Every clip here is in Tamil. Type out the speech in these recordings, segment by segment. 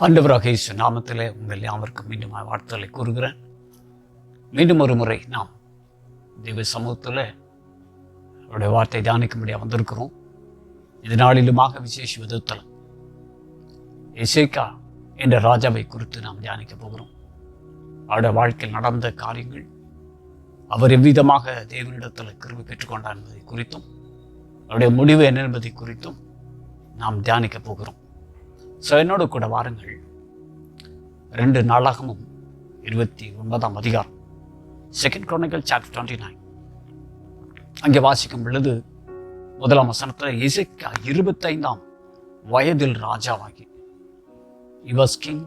ஆண்டவராக இயேசு நாமத்திலே உங்கள் யாவருக்கும் மீண்டும் வாழ்த்துக்களை கூறுகிறேன். மீண்டும் ஒரு முறை நாம் தெய்வ சமூகத்தில் அவருடைய வார்த்தை தியானிக்கும்படியாக வந்திருக்கிறோம். இது நாளிலுமாக விசேஷ விதத்தில் எசேக்கியா என்ற ராஜாவை குறித்து நாம் தியானிக்க போகிறோம். அவருடைய வாழ்க்கையில் நடந்த காரியங்கள், அவர் எவ்விதமாக தேவனிடத்தில் கிருபை பெற்றுக்கொண்டார் என்பதை குறித்தும், அவருடைய முடிவு என்ன என்பதை குறித்தும் நாம் தியானிக்க போகிறோம். ஸோ என்னோட கூட வாருங்கள். 2 நாளாகமும் 29ஆம் அதிகாரம், 2 Chronicles chapter 29. அங்கே வாசிக்கும் பொழுது 1ஆம் வசனத்தில் எசேக்கியா 25ஆம் வயதில் ராஜாவாகி, he was king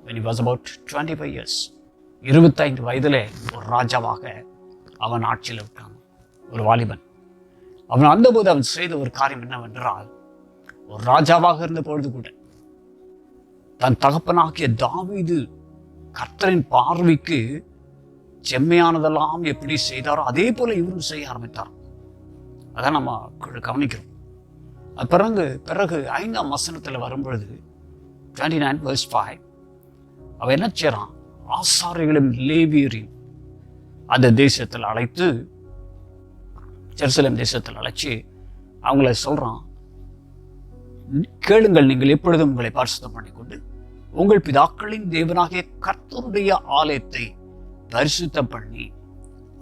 when he was about 25 years. 25 வயதிலே ஒரு ராஜாவாக அவன் ஆட்சியில் இருக்கான். ஒரு வாலிபன். அவன் அந்தபோது அவன் செய்த ஒரு காரியம் என்னவென்றால், ஒரு ராஜாவாக இருந்த பொழுது கூட தன் தகப்பனாகிய தாவீது கர்த்தரின் பார்வைக்கு செம்மையானதெல்லாம் எப்படி செய்தாரோ அதே போல இவரும் செய்ய ஆரம்பித்தார். அதான் நம்ம கவனிக்கிறோம். அது பிறகு 5ஆம் வசனத்தில் வரும்பொழுது 29 verse 5 அவன் என்ன செய்றான்? ஆசாரியர்களும் லேவியரையும் அந்த தேசத்தில் அழைத்து, ஜெருசலேம் தேசத்தில் அழைச்சி அவங்கள சொல்றான், கேளுங்கள், நீங்கள் எப்பொழுதும் உங்களை பரிசுத்தம் பண்ணிக்கொண்டு உங்கள் பிதாக்களின் தேவனாகிய கர்த்தருடைய ஆலயத்தை பரிசுத்தம் பண்ணி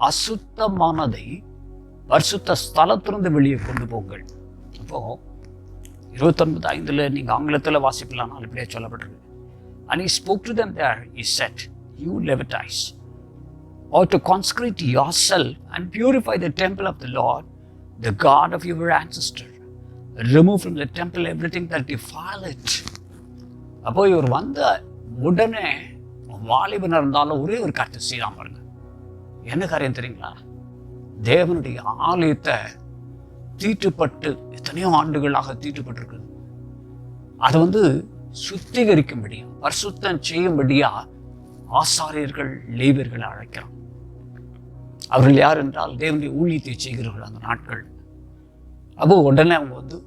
அசுத்தமானதை பரிசுத்த ஸ்தலத்திலிருந்து வெளியே கொண்டு போங்கள். அப்போ 29:5 நீங்க ஆங்கிலத்தில் வாசிக்கலாம், இப்படியே சொல்லப்பட்டிருக்கு. And he spoke to them there, he said, you Levites ought to consecrate yourself and purify the temple of the Lord, the God of your ancestors. Remove from the temple everything that defile it. அப்போ இவர் வந்த உடனே வாலிபனர் இருந்தாலும் ஒரே ஒரு காரியத்தை செய்யலாம் பாருங்க. என்ன காரியம் தெரியுங்களா? தேவனுடைய ஆலயத்தை தீட்டுப்பட்டு எத்தனையோ ஆண்டுகளாக தீட்டுப்பட்டிருக்கு. அதை சுத்திகரிக்கும்படியா, பரிசுத்தம் செய்யும்படியா ஆசாரியர்கள் லேவியர்களை அழைக்கிறான். அவர்கள் யார் என்றால் தேவனுடைய ஊழியத்தை செய்கிறவர்கள் அந்த நாட்கள். அப்போ உடனே அவங்க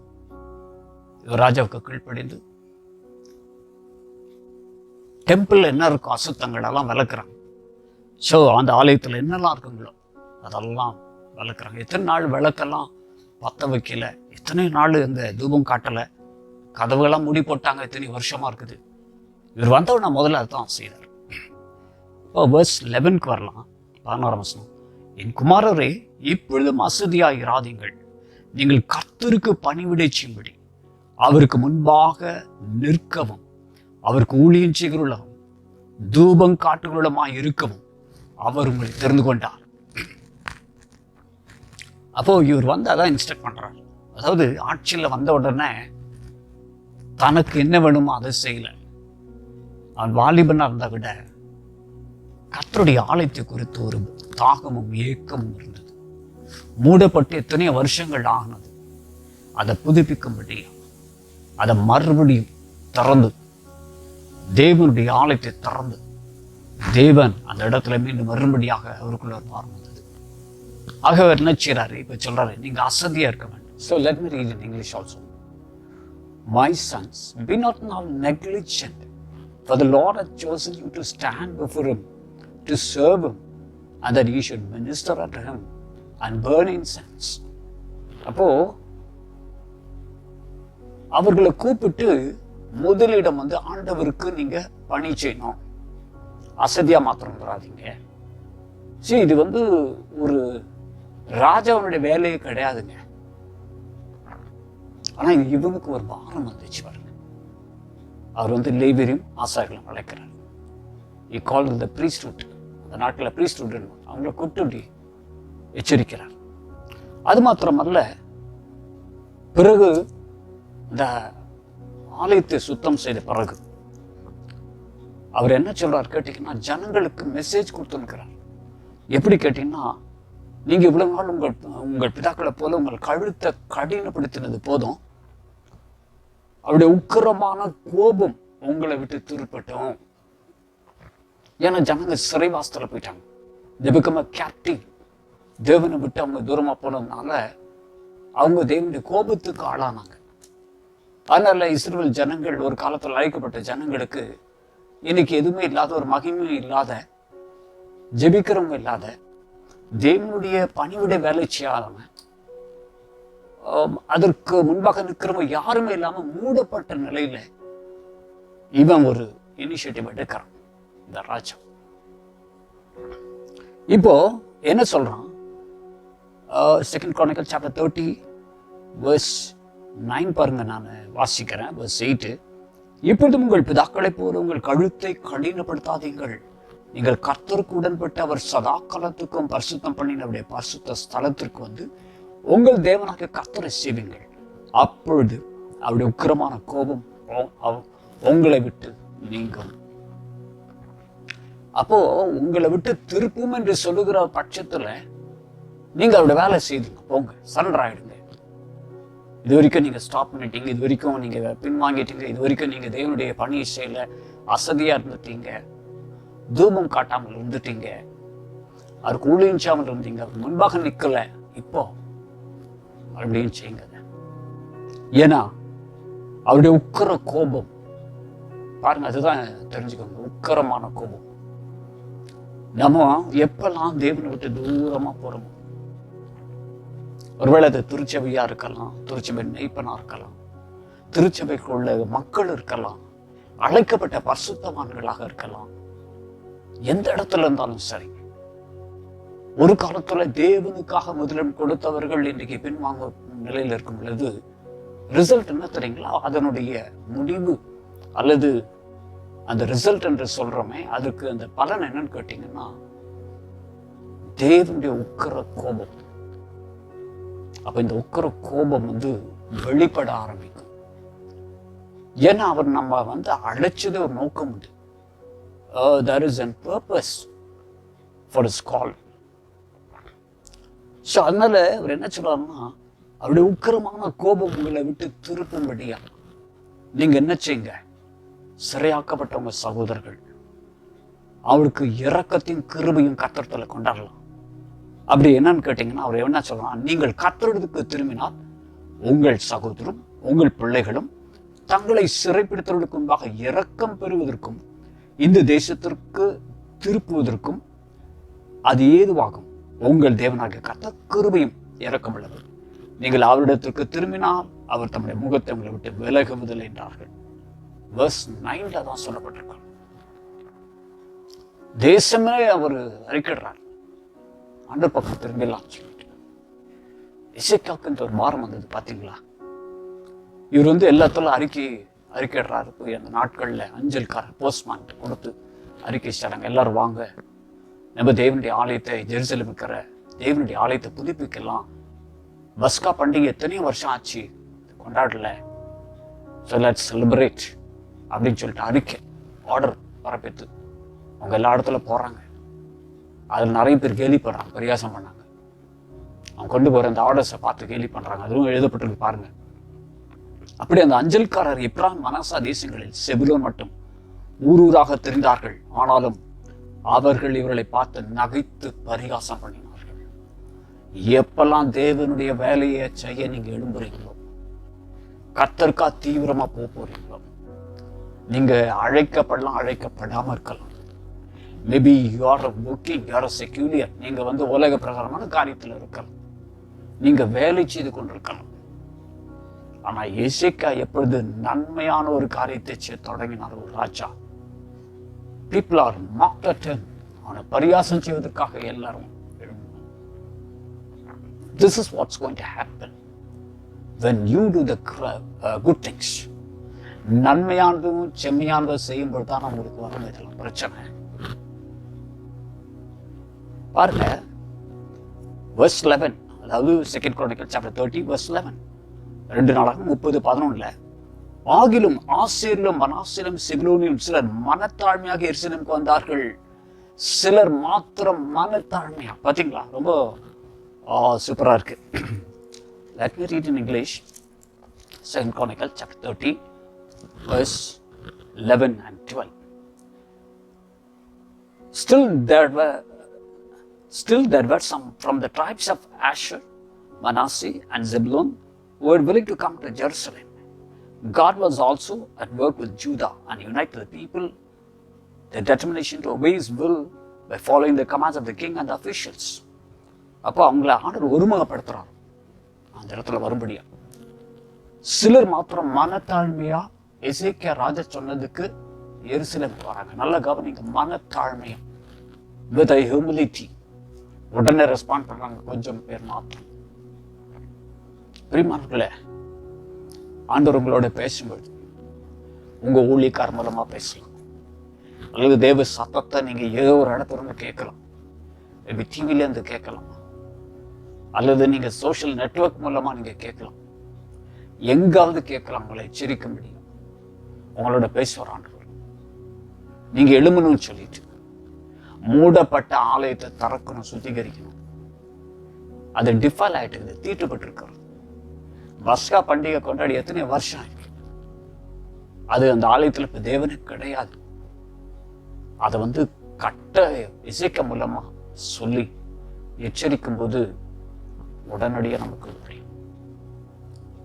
ராஜாவுக்கு கீழ்ப்படிந்து டெம்பிள் என்ன இருக்கும் அசுத்தங்கள் எல்லாம் விளக்குறாங்க. ஸோ அந்த ஆலயத்தில் என்னெல்லாம் இருக்குங்களோ அதெல்லாம் விளக்குறாங்க. எத்தனை நாள் விளக்கெல்லாம் பற்ற வைக்கல, எத்தனை நாள் இந்த தூபம் காட்டலை, கதவுகள்லாம் மூடி போட்டாங்க, எத்தனை வருஷமாக இருக்குது. இவர் வந்தவன முதல்ல அதுதான் செய்தார். இப்போ verse 11 வரலாம். 16ஆம் வசனம், என் குமாரரே, இப்பொழுதும் அசதியாய் இராதீங்கள், நீங்கள் கர்த்தருக்கு பணிவிடை செய்யும்படி அவருக்கு முன்பாக நிற்கவும், அவருக்கு ஊழியம் செய்கிறவர்களும் தூபம் காட்டுகளுமாய் இருக்கவும் அவர் உங்களை தெரிந்து கொண்டார். அப்போ இவர் அதான் இன்ஸ்ட்ரக்ட் பண்றார். அதாவது ஆட்சியில் வந்த உடனே தனக்கு என்ன வேணுமோ அதை செய்யல. அவன் வாலிபனா இருந்தா விட கர்த்தருடைய ஆலயத்தை குறித்து ஒரு தாகமும் ஏக்கமும் இருந்தது. மூடப்பட்டு எத்தனையோ வருஷங்கள் ஆகினது. அதை புதுப்பிக்கும்படி, அதை மறுபடியும் திறந்து, தேவனுடைய ஆலயத்தை திறந்து தேவன் அந்த இடத்துல மீண்டும் வரும்படியாக அவருக்குள்ள ஒரு பார்வை வந்தது. ஆக அவர் என்ன செய்யறாரு? இப்ப சொல்றாரு, நீங்க அசதியா இருக்க வேண்டும். So let me read in English also. My sons, be not now negligent, for the Lord hath chosen you to stand before him, to serve him, and that ye should minister unto him and burn incense. அப்போ அவர்களை கூப்பிட்டு முதலிடம் ஆண்டவருக்கு நீங்க பணி செய்யணும், அசதியா மாத்திரம் வராதிங்க. சரி, இது ஒரு ராஜாவுடைய வேலையே கிடையாதுங்க. ஆனா இவனுக்கு ஒரு பாரம் வந்துச்சு பாருங்க. அவர் லேவியரையும் ஆசாரியர்களும் அழைக்கிறார். He called the priesthood. அந்த நாட்டில் priesthood அவங்களை கூப்பிட்டு எச்சரிக்கிறார். அது மாத்திரமல்ல, பிறகு இந்த ஆலயத்தை சுத்தம் செய்த பிறகு அவர் என்ன சொல்றார் கேட்டீங்கன்னா, ஜனங்களுக்கு மெசேஜ் கொடுத்துருக்கிறார். எப்படி கேட்டீங்கன்னா, நீங்க இவ்வளவு நாள் உங்கள் பிதாக்களை போல உங்கள் கழுத்தை கடினப்படுத்தினது போதும், அவருடைய உக்கிரமான கோபம் உங்களை விட்டு திருப்பட்டும். ஏன்னா ஜனங்க சிறைவாசத்துல போயிட்டாங்க. They become a captive. தேவனை விட்டு அவங்க தூரமா போனதுனால அவங்க தேவனுடைய கோபத்துக்கு ஆளானாங்க. அதனால இஸ்ரவேல் ஜனங்கள் ஒரு காலத்தில் அழைக்கப்பட்ட ஜனங்களுக்கு இன்னைக்கு எதுவுமே இல்லாத, ஒரு மகிமையும் இல்லாத, ஜெபிக்கிறவங்க இல்லாத, தேவனுடைய பணிவிட வேலை செய்யாதவன், அதற்கு முன்பாக நிற்கிறவங்க யாருமே இல்லாம மூடப்பட்ட நிலையில இவன் ஒரு இனிஷியேட்டிவ் எடுக்கிறான் இந்த ராஜா. இப்போ என்ன சொல்றான்? 2 Chronicles chapter 30 verse 9 பாருங்க, நான் வாசிக்கிறேன். verse 8, இப்பொழுதும் உங்கள் பிதாக்களை போல உங்கள் கழுத்தை கடினப்படுத்தாதீங்கள், நீங்கள் கர்த்தருக்கு உடன்பட்டு அவர் சதா காலத்துக்கும் பரிசுத்தம் பண்ணினவருடைய பரிசுத்த ஸ்தலத்திற்கு வந்து உங்கள் தேவனாக கர்த்தரை சேவிங்கள், அப்பொழுது அவருடைய உக்கிரமான கோபம் உங்களை விட்டு நீங்கும். அப்போ உங்களை விட்டு திருப்பும் என்று சொல்லுகிற பட்சத்துல நீங்க அவருடைய வேலை செய்துங்க, போங்க, சரண்டர் ஆயிடுங்க. இது வரைக்கும் நீங்க ஸ்டாப் பண்ணிட்டீங்க, இது வரைக்கும் நீங்க பின்வாங்கிட்டீங்க, இது வரைக்கும் நீங்க தேவனுடைய பணியை செய்யல, அசதியா இருந்துட்டீங்க, தூபம் காட்டாமல் இருந்துட்டீங்க, அவருக்கு ஊழியஞ்சாமல் இருந்தீங்க, அவருக்கு முன்பாக நிக்கல, இப்போ அப்படின்னு செய்யுங்க. ஏன்னா அவருடைய உக்கிர கோபம் பாருங்க, அதுதான் தெரிஞ்சுக்கோங்க, உக்கிரமான கோபம். நம்ம எப்பெல்லாம் தேவனை விட்டு தூரமா போறோமோ, ஒருவேளை அது திருச்சபையா இருக்கலாம், திருச்சபை மெய்ப்பனா இருக்கலாம், திருச்சபைக்குள்ள மக்கள் இருக்கலாம், அழைக்கப்பட்ட பரிசுத்தவான்களாக இருக்கலாம், எந்த இடத்துல இருந்தாலும் சரி, ஒரு காலத்துல தேவனுக்காக முதலிடம் கொடுத்தவர்கள் இன்றைக்கு பின்வாங்க நிலையில் இருக்கும் பொழுது ரிசல்ட் என்ன தெரியுங்களா? அதனுடைய முடிவு அல்லது அந்த ரிசல்ட் என்று சொல்றோமே, அதுக்கு அந்த பலன் என்னன்னு கேட்டீங்கன்னா தேவனுடைய உக்கிர கோபம். அப்ப இந்த உக்கிர கோபம் வெளிப்பட ஆரம்பிக்கும். ஏன்னா அவர் நம்ம அழைச்சது ஒரு நோக்கம் உண்டு. There is a purpose for his call. So அதனால அவர் என்ன சொல்றாருன்னா, அவருடைய உக்கிரமான கோபம் உங்களை விட்டு திருப்பும்படியா நீங்க என்ன செய்யுங்க? சிறையாக்கப்பட்டவங்க சகோதரர்கள் அவருக்கு இரக்கத்தையும் கிருபையும் கர்த்தரத்துல கொண்டாடலாம். அப்படி என்னன்னு கேட்டீங்கன்னா, அவர் என்ன சொல்றான்? நீங்கள் கர்த்தருக்கு திரும்பினால் உங்கள் சகோதரரும் உங்கள் பிள்ளைகளும் தங்களை சிறைப்பிடித்தவர்களுக்கு முன்பாக இரக்கம் பெறுவதற்கும் இந்த தேசத்திற்கு திருப்புவதற்கும் அது ஏதுவாகும். உங்கள் தேவனாகிய கர்த்தர் கிருபையும் இரக்கம் உள்ளது. நீங்கள் அவரிடத்திற்கு திரும்பினால் அவர் தம்முடைய முகத்தை உங்களை விட்டு விலகுவதில்லை என்றார்கள். verse 9 தான் சொல்லப்பட்டிருக்காங்க. தேசமே அவர் அறிக்கையிடுறார், அந்த பக்கம் திரும்பிடலாம் சொல்லிட்டு. எசேக்கியாவுக்கு ஒரு பாரம் வந்தது பாத்தீங்களா? இவர் எல்லாத்துல அறிக்கையிடுறாரு. போய் அந்த நாட்கள்ல அஞ்சல்காரர் போஸ்ட்மேன் கொடுத்து அறிக்கை செய்றாங்க, எல்லாரும் வாங்க, நம்ம தேவனுடைய ஆலயத்தை, ஜெருசலேம் இருக்கிற தேவனுடைய ஆலயத்தை புதுப்பிக்கலாம். பஸ்கா பண்டிகை எத்தனையோ வருஷம் ஆச்சு, கொண்டாடல, so let's celebrate அப்படின்னு சொல்லிட்டு அறிக்கை ஆர்டர் பரப்பித்து அவங்க எல்லா இடத்துல போறாங்க. அதில் நிறைய பேர் கேலி பண்றாங்க, பரியாசம் பண்ணாங்க. அவங்க கொண்டு போற அந்த ஆர்டர்ஸை பார்த்து கேலி பண்றாங்க. அதுவும் எழுதப்பட்டிருக்கு பாருங்க. அப்படி அந்த அஞ்சல்காரர் எப்ரான் மனாசா தேசங்களில் செபுலோன் மட்டும் ஊரூராக தெரிந்தார்கள். ஆனாலும் அவர்கள் இவர்களை பார்த்து நகைத்து பரிகாசம் பண்ணினார்கள். எப்பெல்லாம் தேவனுடைய வேலையை செய்ய நீங்க எழும்புறீங்களோ, கர்த்தருக்கா தீவிரமா போறீங்களோ, நீங்க அழைக்கப்படலாம், அழைக்கப்படாம இருக்கலாம். Maybe you are working, you are secular, நீங்க உலக பிரகாரமான காரியத்தில் இருக்கலாம், நீங்க வேலை செய்து கொண்டிருக்கலாம். ஆனா எசேக்கியா எப்பொழுது நன்மையான ஒரு காரியத்தை செய்ய தொடங்கினார், ஒரு ராஜா, people are mocked at him, அவனை பரியாசம் செய்வதற்காக எல்லாரும் எழும்புவாங்க. This is what's going to happen when you do the good things. நன்மையானதும் செம்மையானதும் செய்யும்போது தான் நம்மளுக்கு வரும் இதெல்லாம் பிரச்சனை. பாருங்க verse 11, அதாவது 2 Chronicles chapter 30 verse 11, 2 நாளாகும் 30:11, ஆகிலும் ஆசேரிலும் மனாசேலும் செபுலோனிலும் சிலர் மனத்தாழ்மையாக எருசலேமுக்கு வந்தார்கள். சிலர் மாத்திரம் மனத்தாழ்மையா. பாத்தீங்களா, ரொம்ப சூப்பரா இருக்கு. Let me read in English. 2 Chronicles chapter 30 verse 11 and 12. Still there were some from the tribes of Asher, Manasseh and Zebulun who were willing to come to Jerusalem. God was also at work with Judah and united the people, their determination to obey his will by following the commands of the king and the officials. அப்போ அவங்கள ஆண்டவர் ஒருமுகப்படுத்துறார் அந்த இடத்துல வரும்படியா. சிலர் மாத்திரம் மனத்தாழ்மையா எசேக்கியா ராஜா சொன்னதுக்கு எருசலேம் வராங்க. நல்ல கவனிங்க, மனத்தாழ்மையா with a humility உடனே ரெஸ்பாண்ட் பண்றாங்க கொஞ்சம் பேர் மாத்திரம். பிரியமானவர்களே, ஆண்டவர் உங்களோட பேசும்போது உங்க ஊழியக்கார மூலமா பேசலாம், அல்லது தேவ சத்தத்தை நீங்க ஏதோ ஒரு இடத்துல இருந்து கேட்கலாம், டிவில இருந்து கேட்கலாம், அல்லது நீங்க சோஷியல் நெட்வொர்க் மூலமா நீங்க கேட்கலாம், எங்காவது கேட்கலாம். உங்களை எச்சரிக்க முடியும், உங்களோட பேசுவார் ஆண்டவர். நீங்க எழுமணும்னு சொல்லிட்டு மூடப்பட்ட ஆலயத்தை திறக்கணும், சுத்திகரிக்கணும். அது டிஃபால் ஆயிட்டு தீட்டுப்பட்டு இருக்கிறது. பஸ்கா பண்டிகை கொண்டாடி எத்தனை வருஷம் ஆயிருக்கு. அது அந்த ஆலயத்தில் இப்ப தேவனே கிடையாது. அதை கட்ட இசைக்க மூலமா சொல்லி எச்சரிக்கும் போது உடனடியாக நமக்கு புரியும்.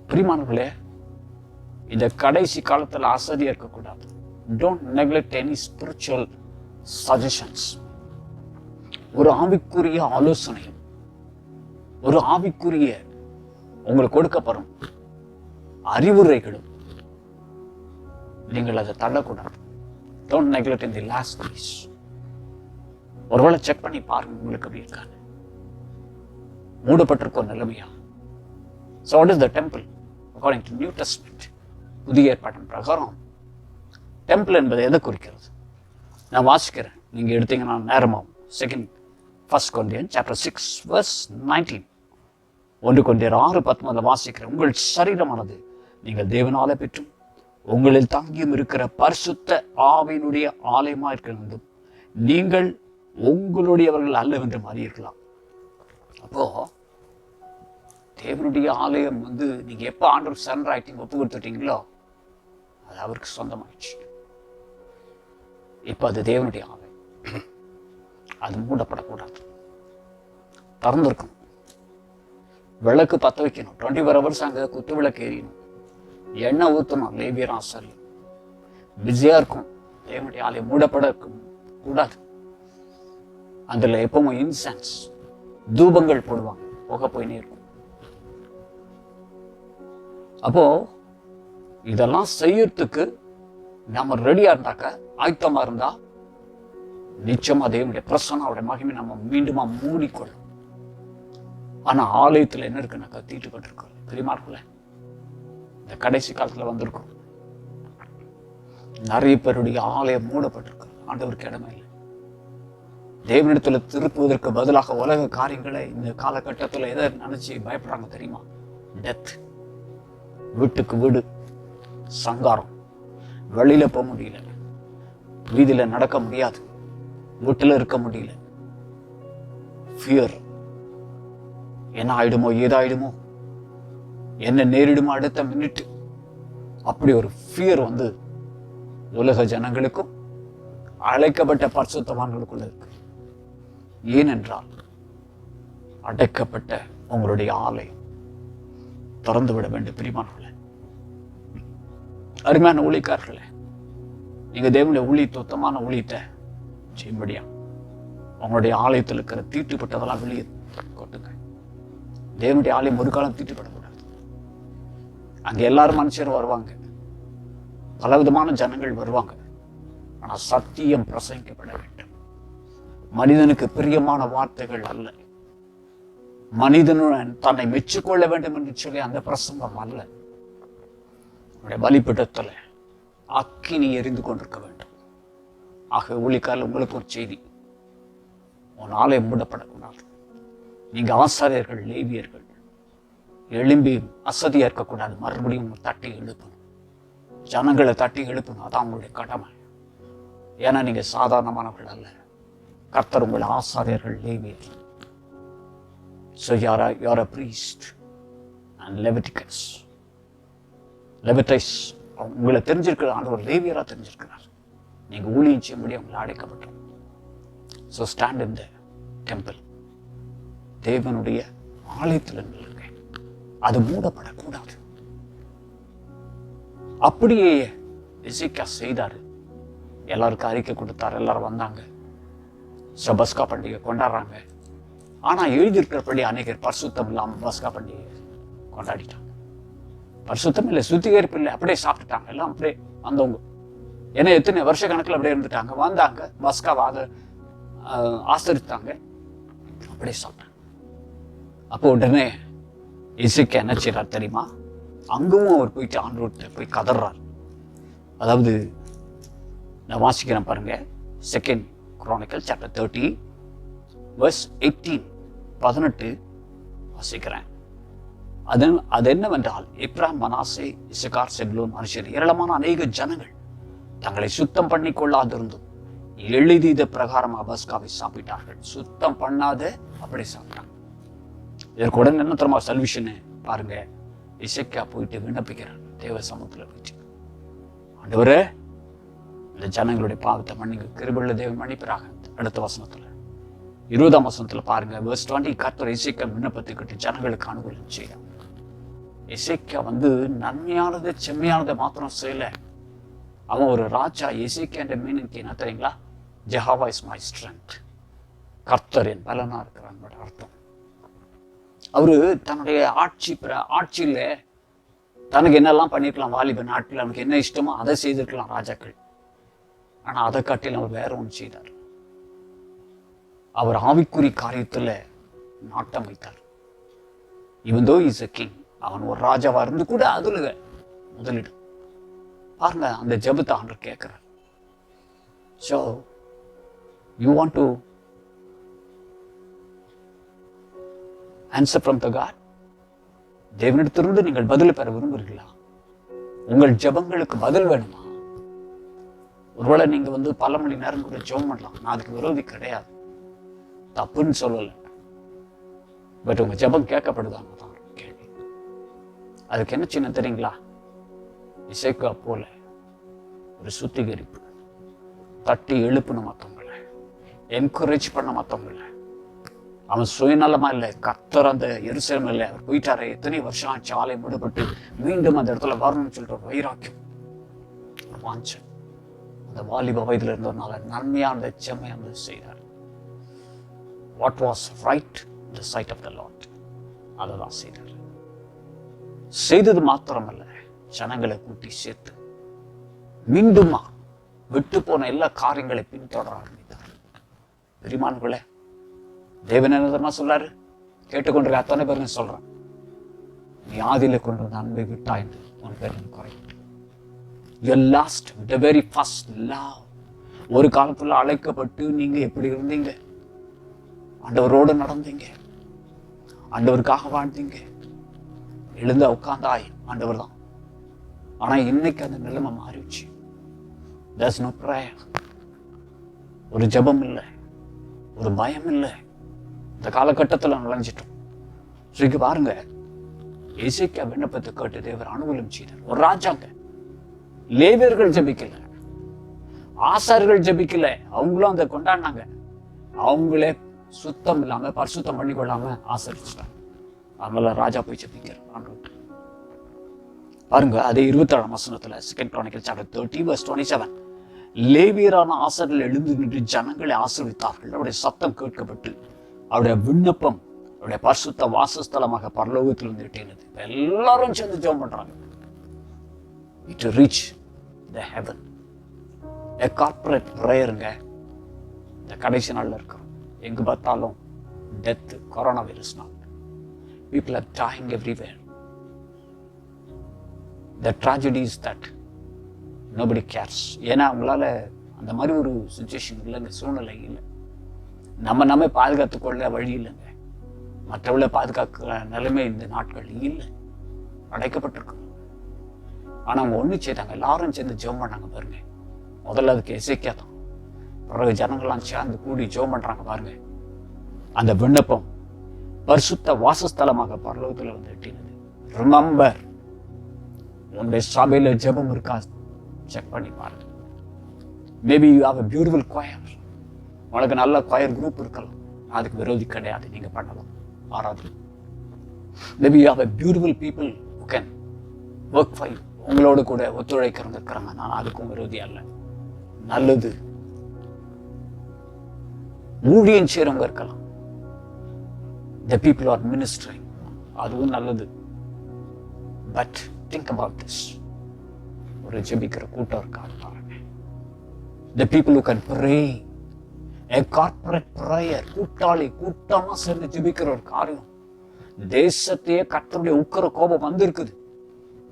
பிரியமானவர்களே, இந்த கடைசி காலத்தில் அசதியா இருக்கக்கூடாது. Don't neglect any spiritual suggestions. ஒரு ஆவிக்குரிய ஆலோசனையும் ஒரு ஆவிக்குரிய உங்களுக்கு கொடுக்கப்படும் அறிவுரைகளும் நீங்கள் அதை தள்ளக்கூடாது. Don't neglect in the last days. ஒருவேளை செக் பண்ணி பாருங்க, உங்களுக்கு அப்படி இருக்காது. மூடப்பட்டிருக்கோம் நிலைமையா? So what is the temple according to New Testament? புதிய ஏற்பாட்டின் பிரகாரம் டெம்பிள் என்பது எதை குறிக்கிறது? நான் வாசிக்கிறேன், நீங்க எடுத்தீங்கன்னா நேரமாகும். 1 Corinthians chapter 6 verse 19. 1 Corinthians 6:19 வாசிக்கிறேன். உங்கள் சரீரமானது நீங்கள் தேவனாலே பெற்றும் உங்களில் தங்கியும் இருக்கிற பரிசுத்த ஆவியினுடைய ஆலயமா இருக்கிறது, நீங்கள் உங்களுடையவர்கள் அல்லவென்று அறியீர்களாம். அப்போ தேவனுடைய ஆலயம் நீங்க எப்ப ஆண்டவர் சரண்டர் ஆயிட்டீங்க, ஒப்பு கொடுத்துட்டீங்களோ அது அவருக்கு சொந்தமாயிடுச்சு. இப்ப அது தேவனுடைய ஆலயம். அது மூடப்படக்கூடாது, திறந்திருக்கணும். விளக்கு பத்த வைக்கணும், 24 hours அங்க குத்து விளக்கு எரியணும், எண்ணெய் ஊற்றணும், லேவியர் ஆசாரியம் பிஸியா இருக்கும். தேவனுடைய ஆலயம் மூடப்பட கூடாது. அதுல எப்பவும் இன்சென்ஸ் தூபங்கள் போடுவாங்க, புகை போயினே இருக்கும். அப்போ இதெல்லாம் செய்யறதுக்கு நம்ம ரெடியா இருந்தாக்க, ஆயத்தமா இருந்தா நிச்சயமா தேவனுடைய பிரசன்னம், அவருடைய மகிமை நம்ம மீண்டுமா மூடிக்கொள்ளும். ஆனா ஆலயத்துல என்ன இருக்குன்னாக்கா தீட்டுப்பட்டு இருக்கோம். பெரியமார்களே, இந்த கடைசி காலத்துல வந்திருக்கும் நிறைய பேருடைய ஆலயம் மூடப்பட்டிருக்கு. ஆண்டவருக்கு இடமே இல்லை. தேவனிடத்துல திருப்புவதற்கு பதிலாக உலக காரியங்களை இந்த காலகட்டத்துல எதை நினைச்சு பயப்படுறாங்க தெரியுமா? டெத், வீட்டுக்கு வீடு சங்காரம், வெளியில போக முடியல, வீதியில நடக்க முடியாது, வீட்டுல இருக்க முடியல, ஃபியர், என்ன ஆயிடுமோ ஏதாயிடுமோ, என்ன நேரிடுமோ அடுத்த மினிட், அப்படி ஒரு ஃபியர் உலக ஜனங்களுக்கும் அழைக்கப்பட்ட பரிசுத்தவான்களுக்குள்ள இருக்கு. ஏனென்றால் அடைக்கப்பட்ட உங்களுடைய ஆலயம் திறந்து விட வேண்டும். பிரியமானவர்களே, அருமையான ஊழியக்காரர்களே, நீங்க தேவனுடைய ஊழியத்தொத்தமான ஊழியத்தை செய்யும்படியா உங்களுடைய ஆலயத்தில் இருக்கிற தீட்டுப்பட்டதெல்லாம் வெளியே கொட்டுங்க. தேவனுடைய ஆலயம் ஒரு காலம் தீட்டுப்படக்கூடாது. அங்க எல்லாரும் மனுஷரும் வருவாங்க, பலவிதமான ஜனங்கள் வருவாங்க. ஆனா சத்தியம் பிரசங்கிக்கப்பட வேண்டும். மனிதனுக்கு பிரியமான வார்த்தைகள் அல்ல, மனிதனுடன் தன்னை மெச்சுக்கொள்ள வேண்டும் என்று சொல்லி அந்த பிரசங்கம் அல்ல. பலிபீடத்துல அக்கினி எரிந்து கொண்டிருக்க வேண்டும். ஆக ஊழியக்காரர்கள், உங்களுக்கு ஒரு செய்தி, உன் ஆலயம் மூடப்படக்கூடாது. நீங்க ஆசாரியர்கள், லேவியர்கள் எழும்பி அசதியா இருக்கக்கூடாது. மறுபடியும் தட்டி எழுப்பணும், ஜனங்களை தட்டி எழுப்பணும். அதான் உங்களுடைய கடமை. ஏன்னா நீங்க சாதாரணமானவர்கள் அல்ல. கர்த்தர் உங்கள் ஆசாரியர்கள், லேவியர்கள். So you're a priest and Leviticus. Leviticus உங்களை தெரிஞ்சிருக்கிற ஆண்டவர் லேவியரா தெரிஞ்சிருக்கிறார். நீங்க ஊழியம் செய்யும்படி உங்களை அழைக்கப்பட்டோம். So stand in the temple. தேவனுடைய ஆலயத்தில் நில்லுங்க. அது மூடப்படக்கூடாது. அப்படியே எசேக்கியா செய்தாரு. எல்லாருக்கும் அறிக்கை கொடுத்தாரு. எல்லாரும் வந்தாங்க, பஸ்கா பண்டிகை கொண்டாடுறாங்க. ஆனா எழுதியிருக்கிறபடி அநேகர் பரிசுத்தம் இல்லாம பஸ்கா பண்டிகை கொண்டாடிட்டாங்க. பரிசுத்தம் இல்லை, சுத்திகரிப்பு இல்லை, அப்படியே சாப்பிட்டுட்டாங்க. எல்லாம் அப்படியே வந்தவங்க, ஏன்னா எத்தனை வருஷ கணக்கில் அப்படியே இருந்துட்டாங்க. வந்தாங்க, பஸ்காவை அதை ஆசரித்தாங்க, அப்படியே சாப்பிட்டாங்க. அப்போ உடனே எசேக்கியா என்ன செய்யறார் தெரியுமா? அங்கவும் அவர் போயிட்டு ஆண்டவர்கிட்ட போய் கதறார். அதாவது நான் வாசிக்கிறேன் பாருங்க, 2 Chronicles chapter 30 verse 18, 18 வாசிக்கிறேன். அது என்னவென்றால், எப்ராம், மனாசே, இசக்கார், செபுலோன் மனுஷர் ஏராளமான அநேக ஜனங்கள் தங்களை சுத்தம் பண்ணி கொள்ளாதிருந்தும் எழுதித பிரகாரம் பஸ்காவை சாப்பிட்டார்கள். சுத்தம் பண்ணாத அப்படி சாப்பிட்டாங்க. இதற்கு உடனே என்ன தெரியுமா சொல்யூஷன் பாருங்க? எசேக்கியா போயிட்டு விண்ணப்பிக்கிறார் தேவ சமூகத்தில் வச்சு, ஆண்டவரே இந்த ஜனங்களுடைய பாவத்தை மன்னிங்க, கிருபையுள்ள தேவன் மன்னிப்பராக. அடுத்த வசனத்துல 20ஆம் வசனத்துல பாருங்க, verse 20, கர்த்தர் எசேக்கியா விண்ணப்பத்தை கட்டி ஜனங்களுக்கு அனுகூலம் செய்தார். எசேக்கியா நன்மையானது செம்மையானதை மாத்திரம் செய்யல, அவன் ஒரு ராஜா. எசேக்கியா மீனிங் என்ன தெரியுங்களா? ஜெஹோவா இஸ் மை ஸ்ட்ரென்த், கர்த்தர் என் பலனா இருக்கிறாங்க அர்த்தம். அவரு தன்னுடைய ஆட்சியில தனக்கு என்னெல்லாம் பண்ணிருக்கலாம், வாலிப நாட்டில் அவனுக்கு என்ன இஷ்டமோ அதை செய்திருக்கலாம் ராஜாக்கள். ஆனா அதை காட்டிலும் அவர் வேற ஒன்று செய்தார். அவர் ஆவிக்குறி காரியத்துல நாட்டம் வைத்தார். even though he is a king, அவன் ஒரு ராஜாவா இருந்து கூட அதுல முதலிடம். பாருங்க, அந்த ஜெபத்தை ஆண்டவர் கேட்கிறார். So you want to answer from the God? தேவனிடத்திலிருந்து நீங்கள் பதில் பெற விரும்புகிறீர்களா? உங்கள் ஜெபங்களுக்கு பதில் வேணுமா? ஒருவேளை நீங்க பல மணி நேரம் கூட ஜெபம் பண்ணலாம், நான் அதுக்கு விரோதி கிடையாது, தப்புன்னு சொல்லல. பட் உங்க ஜெபம் கேட்கப்படுதாங்க தான் கேள்வி. அதுக்கு என்ன சின்ன தெரியுங்களா? எசேக்கியா போல ஒரு சுத்திகரிப்பு, தட்டி எழுப்புன மற்றவங்களை, என்கரேஜ் பண்ண மற்றவங்களை. அவன் சுயநலமா இல்லை, கர்த்தர் அந்த எருசலேம் இல்லை, அவர் போயிட்டாரு, எத்தனை வருஷம் ஆச்சு ஆலை மூடப்பட்டு, மீண்டும் அந்த இடத்துல வரணும்னு சொல்லிட்டு ஒரு வைராக்கியம், வாஞ்சம் அந்த வாலிப வயதுல இருந்ததுனால நன்மையானதை செம்மையானதை செய்தார். What was right in the sight of the Lord, அததான் செய்தார். செய்தது மாத்திரமல்ல, ஜனங்களை கூட்டி சேர்த்து மீண்டுமா விட்டு போன எல்லா காரியங்களை பின்தொடர ஆரம்பித்தார். பெரியமான்களே, தேவன் என்ன சொல்றாரு? கேட்டுக்கொண்டிருக்க அத்தனை பேரும் சொல்றான், நீ ஆதியில கொண்டு வந்த அன்பை விட்டா என்று உன் பேர் குறையும். You lost the very first love. ஒரு காலத்துல அழைக்கப்பட்டு நீங்க எப்படி இருந்தீங்க? ஆண்டவரோடு நடந்தீங்க, ஆண்டவருக்காக வாழ்ந்தீங்க, எழுந்த உட்கார்ந்தாய் ஆண்டவர் தான். ஆனா இன்னைக்கு அந்த நிலைமை மாறிடுச்சு. There's no prayer. ஒரு ஜெபம் இல்லை, ஒரு பயம் இல்லை. இந்த காலகட்டத்தில் நுழைஞ்சிட்டோம். இங்க பாருங்க, எசேக்கியா விண்ணப்பத்தை கேட்டு தேவர் அனுகூலம் செய்தார். ஒரு ராஜாங்க, லேவியர்கள் ஜெபிக்கல, ஆசார்கள் ஜெபிக்கல, அவங்களும் அதை கொண்டாடினாங்க. அவங்களே சுத்தம் இல்லாம பரிசுத்தம் பண்ணி கொள்ளாம ஆசரிச்சுட்டாங்க. அதனால ராஜா போய் ஜெபிக்கிறார். பாருங்க, அதே 27ஆம் வசனத்துல 2 Chronicles chapter 30 verse 27, லேவியரான ஆசாரியர்கள் எழுந்து நின்று ஜனங்களை ஆசீர்வதித்தார்கள். அவருடைய சத்தம் கேட்கப்பட்டு அவருடைய விண்ணப்பம் அவருடைய பரிசுத்த வாசஸ்தலமாக பரலோகத்திலிருந்து எட்டினது. எல்லாரும் சேர்ந்து ஜெபம் பண்றாங்க. It reach the heaven. A corporate prayerங்க. இந்த கடைசி நாள்ல இருக்கிறோம். எங்க பார்த்தாலும் டெத், கொரோனா வைரஸ்னால் people are dying everywhere. The tragedy is that nobody cares. ஏன்னா அவங்களால அந்த மாதிரி ஒரு சுச்சுவேஷன் இல்லைங்க, சூழ்நிலை இல்லை. நம்ம பாதுகாத்துக்கொள்ள வழி இல்லைங்க. மற்றவளை பாதுகாக்கிற நிலைமை இந்த நாட்கள் இல்லை, அடைக்கப்பட்டிருக்கு. ஆனா அவங்க ஒண்ணு செய்தாங்க, எல்லாரும் சேர்ந்து ஜெபம் பண்ணாங்க. பாருங்க, முதல்ல அதுக்கு எசேக்கியா தான், பிறகு ஜனங்கள்லாம் சேர்ந்து கூடி ஜெபம் பண்றாங்க. பாருங்க, அந்த விண்ணப்பம் பரிசுத்த வாசஸ்தலமாக பரலோகத்துல எட்டினது. ரிமெம்பர், உன்னுடைய சபையில ஜெபம் இருக்கா செக் பண்ணி பாருங்க. Maybe you have a beautiful choir. உனக்கு நல்ல கொயர் குரூப் இருக்கலாம், அதுக்கு விரோதி கிடையாது, நீங்க பண்ணலாம், ஆராதனை. Maybe you have a beautiful people who can work for you, உங்களோடு கூட ஒத்துழைக்கிறவங்க இருக்கிறாங்க. நான் அதுக்கும் விரோதி அல்ல. நல்லது. ஊழியம் செய்யறவங்க இருக்கலாம். The people are ministering. அதுவும் நல்லது. But think about this. ஒரு ஜெபிக்கிற கூட்டம் இருக்காங்க பாருங்க. The people who can pray. A corporate prayer. கூட்டமா சேர்ந்து ஜெபிக்கிற ஒரு காரியம். தேசத்தையே கர்த்தருடைய உக்கிர கோபம் வந்திருக்குது.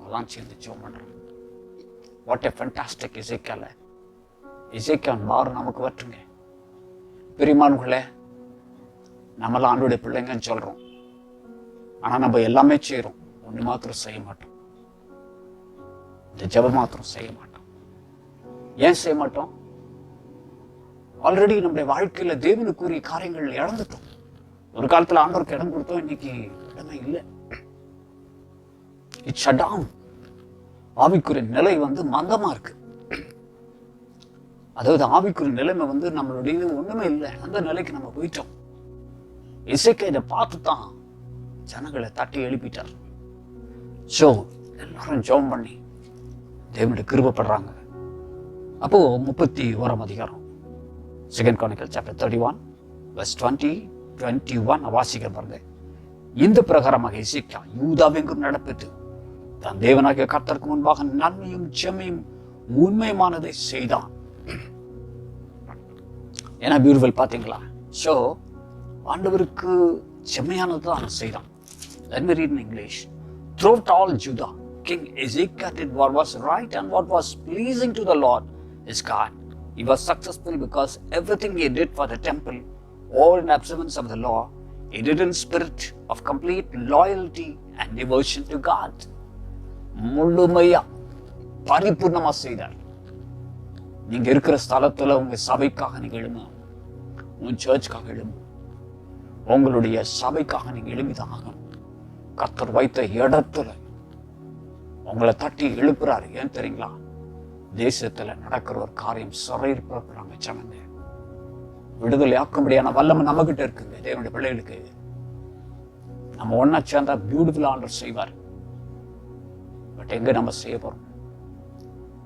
அதான் சேர்ந்து ஜெபம் பண்றோம். What a fantastic Ezekiel. எசேக்கியாவின் பாரம் நமக்கு வற்றுங்க. பிரியமானவர்களே, நம்மளாம் ஆண்டவருடைய பிள்ளைங்கன்னு சொல்றோம். ஆனா நம்ம எல்லாமே செய்யறோம், ஒண்ணு மாத்திரம் செய்ய மாட்டோம். இந்த ஜெபம் மாத்திரம் செய்ய மாட்டோம். ஏன் செய்ய மாட்டோம்? ஆல்ரெடி நம்முடைய வாழ்க்கையில தேவனுக்குரிய காரியங்கள் இழந்துட்டோம். ஒரு காலத்துல ஆண்டவருக்கு இடம் கொடுத்தோம், இன்னைக்கு இடமே இல்லை. It's shut down. ஆவிக்குரிய நிலை மந்தமா இருக்கு. அதாவது ஆவிக்குரிய நிலைமை நம்மளுடைய ஒண்ணுமே இல்லை. அந்த நிலைக்கு நம்ம போயிட்டோம். எசேக்கியா இதை பார்த்து தான் ஜனங்களை தட்டி எழுப்பிட்டார். ஸோ எல்லாரும் ஜெபம் பண்ணி தேவனுடைய கிருபைப்படுறாங்க. அப்போ 31ஆம் அதிகாரம் 2 Chronicles chapter 31 verse 20-21 வாசிக்க பாருங்க. இந்த பிரகாரமாக எசேக்கியா யூதாவெங்கும் நடப்பித்து தன் தேவனாகிய கர்த்தருக்கு முன்பாக நன்மையும் செம்மையும் உண்மையுமானதை செய்தான். ஏன்னா பியூட்டிஃபுல் பாத்தீங்களா? ஸோ ஆண்டவருக்கு செம்மையானது தான் செய்தான். Let me read in English. Throughout all Judah, King Ezekiel did what was right and what was pleasing to the Lord his God. He was successful because everything he did for the temple, all in observance of the law, he did in spirit of complete loyalty and devotion to God. முழுமையா பரிபூர்ணமா செய்தார். நீங்க இருக்கிற ஸ்தலத்துல உங்க சபைக்காக நீங்க எழும, உங்க சர்ச்சுக்காக எழும, உங்களுடைய சபைக்காக நீங்க எழுப்பிதான் ஆகணும். கர்த்தர் வைத்த இடத்துல உங்களை தட்டி எழுப்புறாரு. ஏன் தெரியுங்களா? தேசத்துல நடக்கிற ஒரு காரியம் சிறையிருப்பாங்க ஜனங்க. விடுதலை ஆக்கும்படியான வல்லமை நம்ம கிட்ட இருக்குங்க. தேவனுடைய பிள்ளைகளுக்கு நம்ம ஒன்னா சேர்ந்தா பியூட்டிஃபுல் ஆண்டர் செய்வார். பட் எங்க நம்ம செய்ய போறோம்?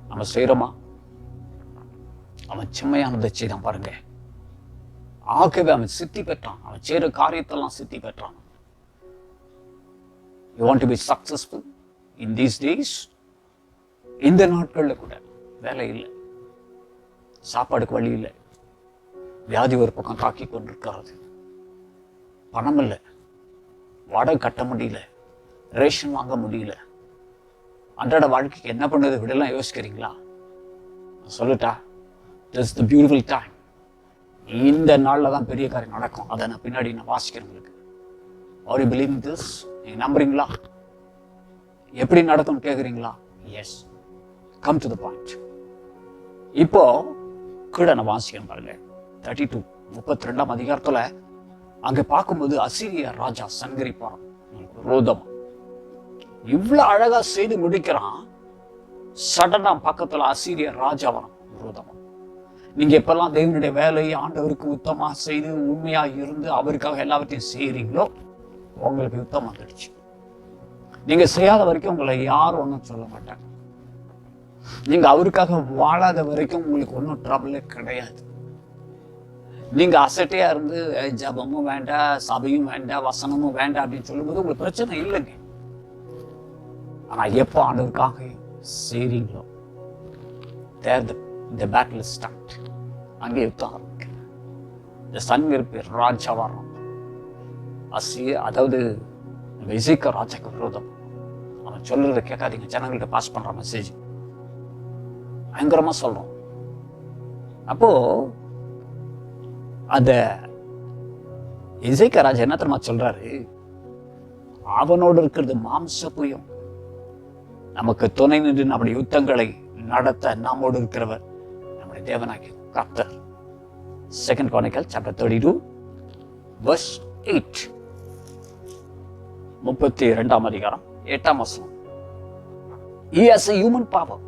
நம்ம செய்யறோமா? அவன் செம்மையானதை செய்தான் பாருங்க. ஆகவே அவன் சித்தி பெற்றான். அவன் செய்யற காரியத்தெல்லாம் சித்தி பெற்றான். You want to be successful in these days? இந்த நாட்கள்ல கூட வேலை இல்லை, சாப்பாடுக்கு வழி இல்லை, வியாதி ஒரு பக்கம் தாக்கி கொண்டிருக்கிறது, பணம் இல்லை, வாடகை கட்ட முடியல, ரேஷன் வாங்க முடியல, அன்றாட வாழ்க்கைக்கு என்ன பண்ணுறது விடலாம் யோசிக்கிறீங்களா? சொல்லட்டா? This is the beautiful time. இந்த நாள்ல தான் பெரிய காரியம் நடக்கும். அதை நான் பின்னாடி வாசிக்கிறேன் உங்களுக்கு. Are you believing this? நீங்க நம்புறீங்களா? எப்படி நடக்கும் கேக்குறீங்களா? Yes. Come to the point. இப்போ கீழே நான் வாசிக்கிறேன் பாருங்க. 32ஆம் அதிகாரத்துல அங்க பார்க்கும்போது அசீரிய ராஜா சங்கரிப்பான் ரோதம். இவ்வளவு அழகா செய்து முடிக்கிறான். சடனா பக்கத்துல அசீரிய ராஜா வரும் ரோதம். நீங்க எப்பெல்லாம் தேவனுடைய வேலையை ஆண்டவருக்கு யுத்தமா செய்து உண்மையா இருந்து அவருக்காக எல்லாவற்றையும் செய்யறீங்களோ உங்களுக்கு யுத்தம் வந்துடுச்சு. நீங்க செய்யாத வரைக்கும் உங்களை யாரும் ஒன்றும் சொல்ல மாட்டாங்க. நீங்க அவருக்காக வாழாத வரைக்கும் உங்களுக்கு ஒன்றும் ட்ரபிளே கிடையாது. நீங்க அசட்டையா இருந்து ஜபமும் வேண்டாம், சபையும் வேண்டாம், வசனமும் வேண்டாம் அப்படின்னு சொல்லும்போது உங்களுக்கு பிரச்சனை இல்லைங்க. ஆனா எப்போ ஆண்டவருக்காக செய்றீங்களோ the battle is start. அங்கே யுத்தம் ஆரம்பிக்கும். இந்த சன்னிருப்பு ராஜா வரும். அதாவது எசேக்கியா ராஜாக்கு விரோதம். அவன் சொல்றதை கேட்காதீங்க. ஜனங்கள்கிட்ட பாஸ் பண்ற மெசேஜ் பயங்கரமா சொல்றோம். அப்போ அந்த எசேக்கியா ராஜா என்ன தெரியுமா சொல்றாரு? அவனோடு இருக்கிறது மாம்ச புயம், நமக்கு துணை நின்று நம்முடைய யுத்தங்களை நடத்த நம்மோடு இருக்கிறவர் நம்முடைய தேவனாகிய கர்த்தர். 2 Chronicles chapter 32 verse 8. 32ஆம் அதிகாரம் 8ஆம் வசனம். He has a human power,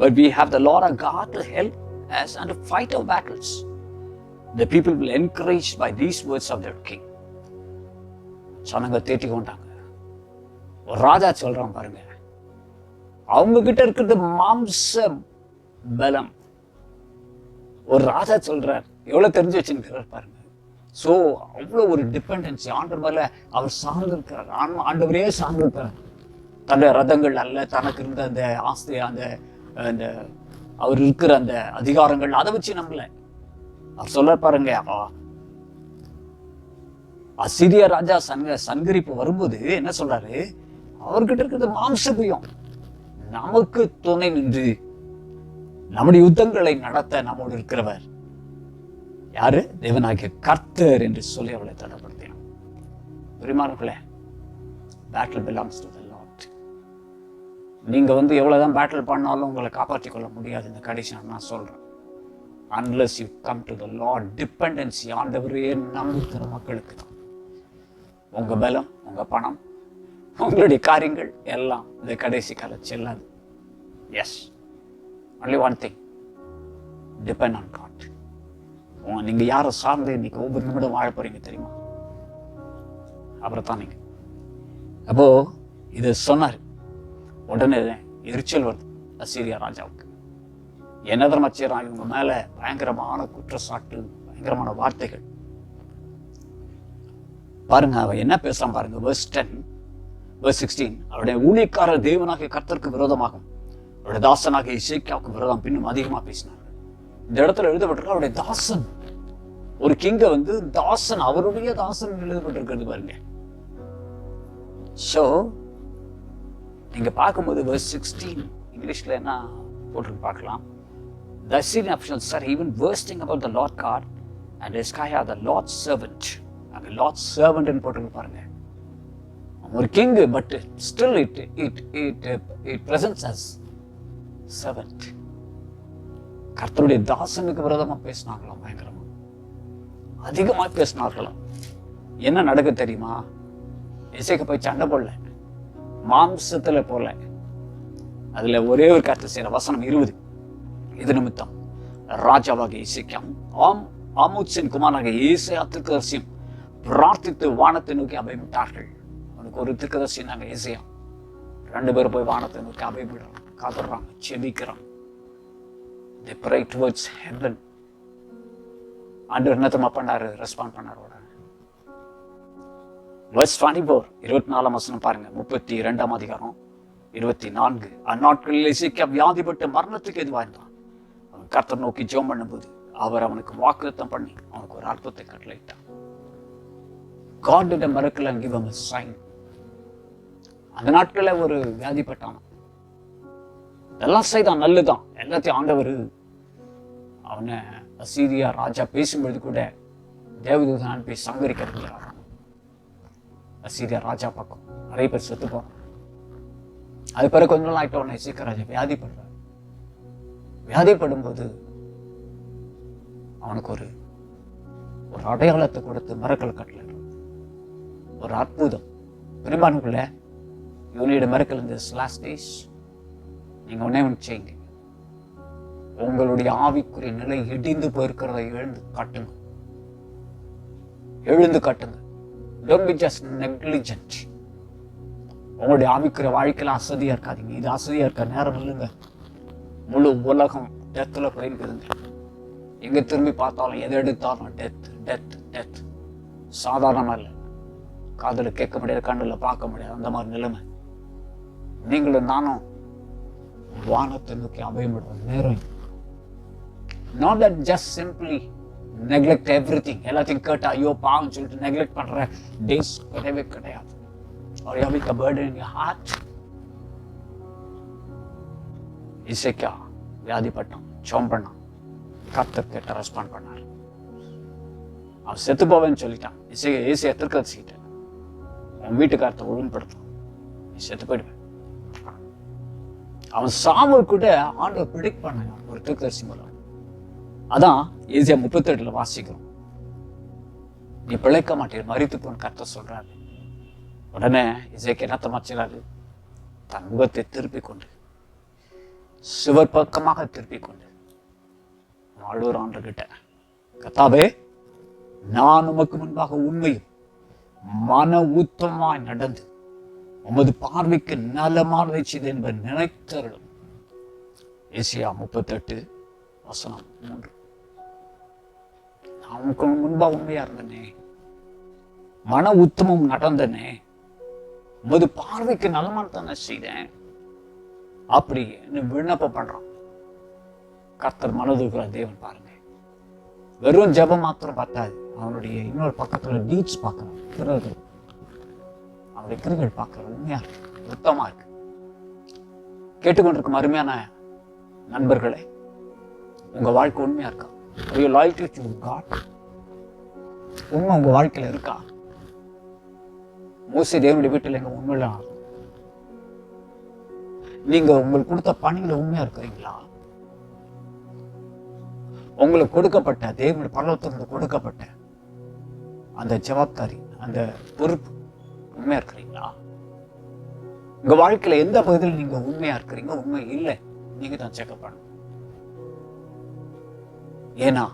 but we have the Lord our God to help us and to fight our battles. The people will encouraged by these words of their king. ஜனங்க தேட்டி கொண்டாங்க. ஒரு ராஜா சொல்றான் பாருங்க, அவங்க கிட்ட இருக்கிறது மாம்ச பலம். ஒரு ராஜா சொல்றார், எவ்வளவு தெரிஞ்சு வச்சுருக்கிறார் பாருங்க. ஸோ அவ்வளோ ஒரு டிபெண்டன்சி ஆண்டவர் மேல அவர் சார்ந்திருக்கிறார். ஆண்டவரே சார்ந்திருக்கிறார். தன்னுடைய ரதங்கள் அல்ல, தனக்கு இருந்த அந்த ஆஸ்தி, அந்த அவர் இருக்கிற அந்த அதிகாரங்கள், அதை வச்சு நம்மள அவர் சொல்ல பாருங்க. அசிரிய ராஜா சங்கரிப்பு வரும்போது என்ன சொல்றாரு, அவர்கிட்ட இருக்கிறது மாம்சபியம். நமக்கு துணை நின்று நம்முடைய யுத்தங்களை நடத்த நம்மோடு இருக்கிறவர் யாரு? தேவனாகிய கர்த்தர் என்று சொல்லி அவளை தடப்படுத்தினான். பிரியமானவர்களே, battle belongs to the Lord. நீங்க எவ்வளவுதான் பேட்டில் பண்ணாலும் உங்களை காப்பாற்றிக் கொள்ள முடியாது. இந்த கண்டிஷன் நான் சொல்றேன். unless you come to the Lord, dependency ஆண்டவரையே நம்புகிற மக்களுக்கு தான். உங்க பலம், உங்க பணம், உங்களுடைய காரியங்கள் எல்லாம் இந்த கடைசி காலம் செல்லாது. Yes, only one thing, depend on God. நீங்க யாரை சார்ந்து இன்னைக்கு ஒவ்வொரு நிமிடம் வாழ போறீங்க தெரியுமா? அப்புறம் தான் நீங்க. அப்போ இதை சொன்னார். உடனே எரிச்சல் வருது அசீரியா ராஜாவுக்கு. என்ன தர்ம செய்யறான் இவங்க மேல? பயங்கரமான குற்றச்சாட்டு, பயங்கரமான வார்த்தைகள். பாருங்க அவன் என்ன பேசுறான் பாருங்க. verse 10, verse 16, அவருடைய ஊழியக்காரர் தேவனாகிய கர்த்தருக்கு விரோதமாகும், அவருடைய தாசனாகிய எசேக்கியாவுக்கு விரோதம் பின்னும் அதிகமா பேசினார். இந்த இடத்துல எழுதப்பட்டிருக்க அவருடைய தாசன், ஒரு கிங்க தாசன், அவருடைய தாசன் எழுதப்பட்டிருக்கிறது பாருங்க. ஸோ நீங்க பார்க்கும்போது verse 16 இங்கிலீஷ்ல என்ன போட்டு பார்க்கலாம். The Assyrian officials are even boasting about the Lord God and Hezekiah the Lord's servant. அங்க Lord's servant ன்னு போட்டு பாருங்க. ஒரு king, but still it presents as servant. கர்த்தருடைய தாசனுக்கு விரோதமா பேசினாங்களாம், பயங்கரமா அதிகமா பேசினார்களாம். என்ன நடக்க தெரியுமா? எசேக்கியா போய் சண்டை போடல, மாம்சத்துல போல. அதுல ஒரே ஒரு கருத்து செய்யற வசனம் 20. இது நிமித்தம் ராஜாவாகிய எசேக்கியாவும் ஆமோத்சின் குமாரனாகிய ஏசாயா தீர்க்கதரிசியும் பிரார்த்தித்து வானத்தை நோக்கி அபயமிட்டார்கள். அவனுக்கு ஒரு தீர்க்கதரிசி நாங்க ஏசாயா, 2 பேரும் போய் வானத்தை நோக்கி அபயமிடுறாங்க, காத்துறாங்க, செபிக்கிறாங்க. They pray towards heaven. ஆண்டவர் என்னத்தமா பண்ணாரு? ரெஸ்பாண்ட் பண்ணாரு. verse 24, 24 வசனம் பாருங்க. 32ஆம் அதிகாரம் 24. அந்நாட்களில் எசேக்கியா வியாதிப்பட்டு மரணத்துக்கு எதுவாயிருந்தான். அவன் கர்த்தர் நோக்கி ஜெபம் பண்ணும்போது அவர் அவனுக்கு வாக்குத்தத்தம் பண்ணி அவனுக்கு ஒரு அற்புதத்தை கட்டளையிட்டான். God did a miracle and give him a sign. அந்த நாட்களில் ஒரு வியாதிப்பட்டான். எல்லாம் செய்தான், நல்லதுதான், எல்லாத்தையும் ஆண்டவர். அவனை அசீரியா ராஜா பேசும்பொழுது கூட தேவதூதன் அனுப்பி சங்கரிக்கிறார். அசீரியா ராஜா பக்கம் நிறைய பேர் செத்து போறான். அது பிறகு கொஞ்ச நாள் ஆயிட்ட உடனே எசேக்கியா ராஜா வியாதிப்படுறார். வியாதிப்படும்போது அவனுக்கு ஒரு அடையாளத்தை கொடுத்து மிரக்கல் கட்டளை, ஒரு அற்புதம். பெரும்பான்மைக்குள்ள you need a miracle in this last days. நீங்க ஒன்னே ஒன்று செய்யுங்க. உங்களுடைய ஆவிக்குரிய நிலை இடிந்து போயிருக்கிறத எழுந்து காட்டுங்க. எழுந்து காட்டுங்க. Don't be just negligent. உங்களுடைய ஆவிக்குரிய வாழ்க்கையில அசதியா இருக்காதீங்க. இது அசதியா இருக்க நேரம் இல்லைங்க. முழு உலகம் டெத்துல போயிருக்குதுங்க. எங்க திரும்பி பார்த்தாலும் எதை எடுத்தாலும் டெத் டெத் டெத். சாதாரணமா இல்லை. காதுல கேட்க முடியாது, கண்ணுல பார்க்க முடியாது, அந்த மாதிரி நிலைமை. நீங்களும் நானும் வானத்தை நோக்கி அபயமிடுற நேரம். Not that just simply neglect everything. எல்லாத்தையும் கேட்டா ஐயோ பாவம் சொல்லிட்டு நெக்லெக்ட் பண்ற டேஸ் கிடையவே கிடையாது. Or you have a burden in your heart. எசேக்கியா வியாதிப்பட்டான், ஜெபம் பண்ணான், கர்த்தர் கேட்ட ரெஸ்பாண்ட் பண்ணார். அவன் செத்து போவேன்னு சொல்லிட்டான். ஏசியா தீர்க்கதரிசிட்ட, உன் வீட்டுக்காரத்தை ஒழுங்குபடுத்தும், நீ செத்து போயிடுவேன். அவன் சாவு கூட ஆண்டவர் ப்ரிடிக்ட் பண்ண ஒரு தீர்க்கதரிசி மூலம். அதான் ஏசியா 38 வாசிக்கிறோம். நீ பிழைக்க மாட்டேன், மரித்து போன கர்த்தர் சொல்றாரு. உடனே எசேக்கியா என்னத்த மாச்சுறாரு? தன் முகத்தை திருப்பிக் கொண்டு, சுவர் பக்கமாக திருப்பிக் கொண்டு அழுகிற ஆண்டவர்கிட்ட, கர்த்தாவே, நான் உமக்கு முன்பாக உண்மையும் மன உத்தமாய் நடந்து உமது பார்வைக்கு நலமானதை செய்து என்பதை நினைத்தருளும். ஏசாயா 38:3. நான் உனக்கு முன்பா உண்மையா இருந்தனே, மன உத்தமம் நடந்தனே, உமது பார்வைக்கு நலமானதான செய்தேன் அப்படி விண்ணப்பம் பண்றான். கர்த்தர் மனதுக்குற தேவன் பாருங்க. வெறும் ஜெபம் மாத்திரம் பார்த்தாது, அவனுடைய இன்னொரு பக்கத்துல டீட்ஸ் பார்க்கணும். கிருகள், அவனுடைய கிருகள் பார்க்கறது உண்மையா இருக்கு, உத்தமா இருக்கு. கேட்டுக்கொண்டிருக்கும் அருமையான நண்பர்களே, உங்க வாழ்க்கை உண்மையா இருக்கா? உண்மை உங்க வாழ்க்கையில இருக்கா? மோசே தேவனுடைய வீட்டில் எங்க உண்மையில நீங்க உங்களுக்கு கொடுத்த பணியில உண்மையா இருக்கிறீங்களா? உங்களுக்கு கொடுக்கப்பட்ட தேவனுடைய பரலோகத்திலிருந்து கொடுக்கப்பட்ட அந்த ஜவாப்தாரி, அந்த பொறுப்பு உண்மையா இருக்கிறீங்களா? உங்க வாழ்க்கையில எந்த பகுதியில் நீங்க உண்மையா இருக்கிறீங்க, உண்மை இல்லை, நீங்க தான் செக்அப் பண்ணணும். ஏன்னா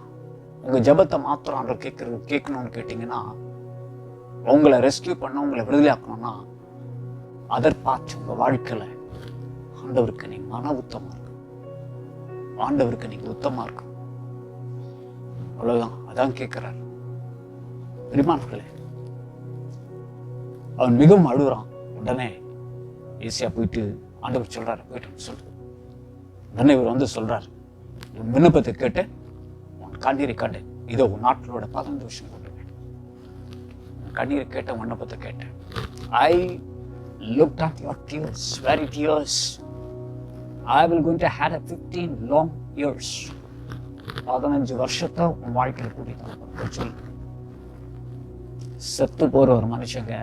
உங்க ஜபத்தை மாத்திரம் ஆண்டவர் கேட்கணும்னு கேட்டீங்கன்னா, உங்களை ரெஸ்கியூ பண்ண, உங்களை விடுதலையாக்கணும்னா, அதற்பாச்சு உங்க வாழ்க்கையில ஆண்டவருக்கு நீங்க மன உத்தமா இருக்கு, ஆண்டவருக்கு நீங்க உத்தமா இருக்கு. அவ்வளவுதான், அதான் கேட்கிறார். பிரியமானவர்களே, அவன் மிகவும் அழுகுறான். உடனே ஈஸியா போயிட்டு ஆண்டவர் சொல்றாரு, போயிட்டு சொல்ற. உடனே இவர் வந்து சொல்றாரு, உன் விண்ணப்பத்தை கேட்டு உன் கண்ணீரை கண்டேன், இதோ உன் நாட்களோட 15 வருஷம் கொண்டுவேன். உன் கண்ணீரை கேட்ட, விண்ணப்பத்தை கேட்டேன். I looked at your tears, very tears. I will going to have 15 long years. 15 வருஷத்தை உன் வாழ்க்கையில கூட்டிட்டு சொல்லு. செத்து போற ஒரு மனுஷங்க,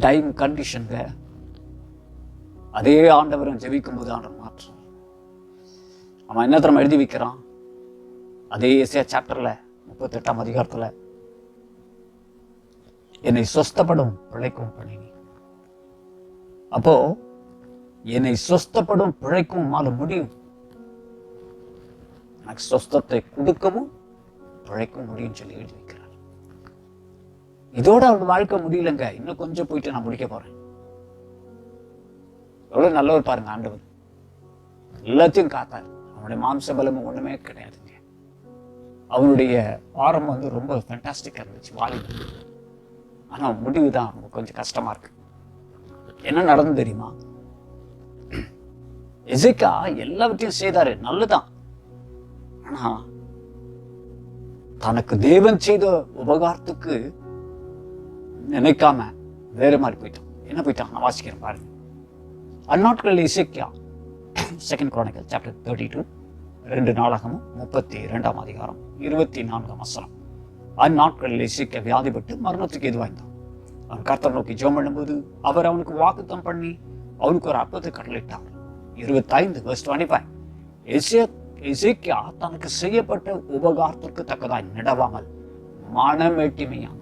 டைம் கண்டிஷனுங்க, அதே ஆண்டவரும் ஜெபிக்கும் போது ஆண்டவர் மாற்ற. அவன் என்ன தரம் எழுதி வைக்கிறான்? அதே ஏசாயா சாப்டர்ல 38ஆம் அதிகாரத்துல, என்னை சொஸ்தப்படும் பிழைக்கும் பண்ணி. அப்போ என்னை சொஸ்தப்படும் பிழைக்கும் மால முடியும், எனக்கு சொஸ்தத்தை கொடுக்கவும் பிழைக்கும் முடியும் சொல்லி எழுதி வைக்கிறார். இதோட அவன் வாழ்க்கை முடியலங்க, இன்னும் கொஞ்சம் போயிட்டு நான் முடிக்க போறேன். எவ்வளவு நல்லவர் பாருங்க ஆண்டவர், எல்லாத்தையும் காத்தார். அவனுடைய மாம்ச பலமும் ஒண்ணுமே கிடையாதுங்க. அவனுடைய ஆரம்பம் வந்து ரொம்ப ஃபேண்டாஸ்டிக்கா இருந்துச்சு, வாலிபம். ஆனா முடிவு தான் கொஞ்சம் கஷ்டமா இருக்கு. என்ன நடந்து தெரியுமா? எசேக்கியா எல்லாவற்றையும் செய்தாரு, நல்லதான். ஆனா தனக்கு தேவன் செய்த உபகாரத்துக்கு நினைக்காம வேற மாதிரி போயிட்டான். என்ன போயிட்டான்? நான் வாசிக்கிறேன் பாருங்க. அந்நாட்களில் எசேக்கியா, 2 Chronicles chapter 32, 2 நாளாகமும் 32ஆம் அதிகாரம் 24ஆம் வசனம். அந்நாட்களில் எசேக்கியா வியாதிப்பட்டு மரணத்துக்கு எதுவாய்ந்தான். அவன் கர்த்தர் நோக்கி ஜெபம் பண்ணும்போது அவர் அவனுக்கு வாக்குத்தம் பண்ணி அவனுக்கு ஒரு அற்புதத்தை கட்டளையிட்டார். 25:25. எசேக்கியா தனக்கு செய்யப்பட்ட உபகாரத்திற்கு தக்கதாய் நடவாமல் மனமேட்டிமையான்.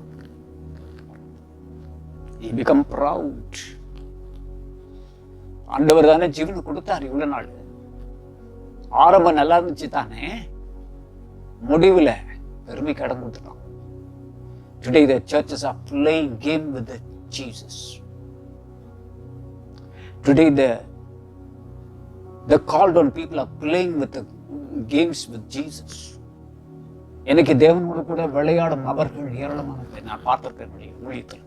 He become proud. ஆண்டவர் தானே ஜீவனை கொடுத்தாரு இவ்வளவு நாள். ஆரம்பம் நல்லா இருந்துச்சு தானே, முடிவுல பெருமை கடன் கொடுத்துட்டான். Today the churches are playing game with Jesus. Today the called on people are playing with the games with Jesus. எனக்கு தேவனோடு கூட விளையாடும் நபர்கள் ஏராளமான பேர் நான் பார்த்திருக்கேன் ஊழியத்தில்.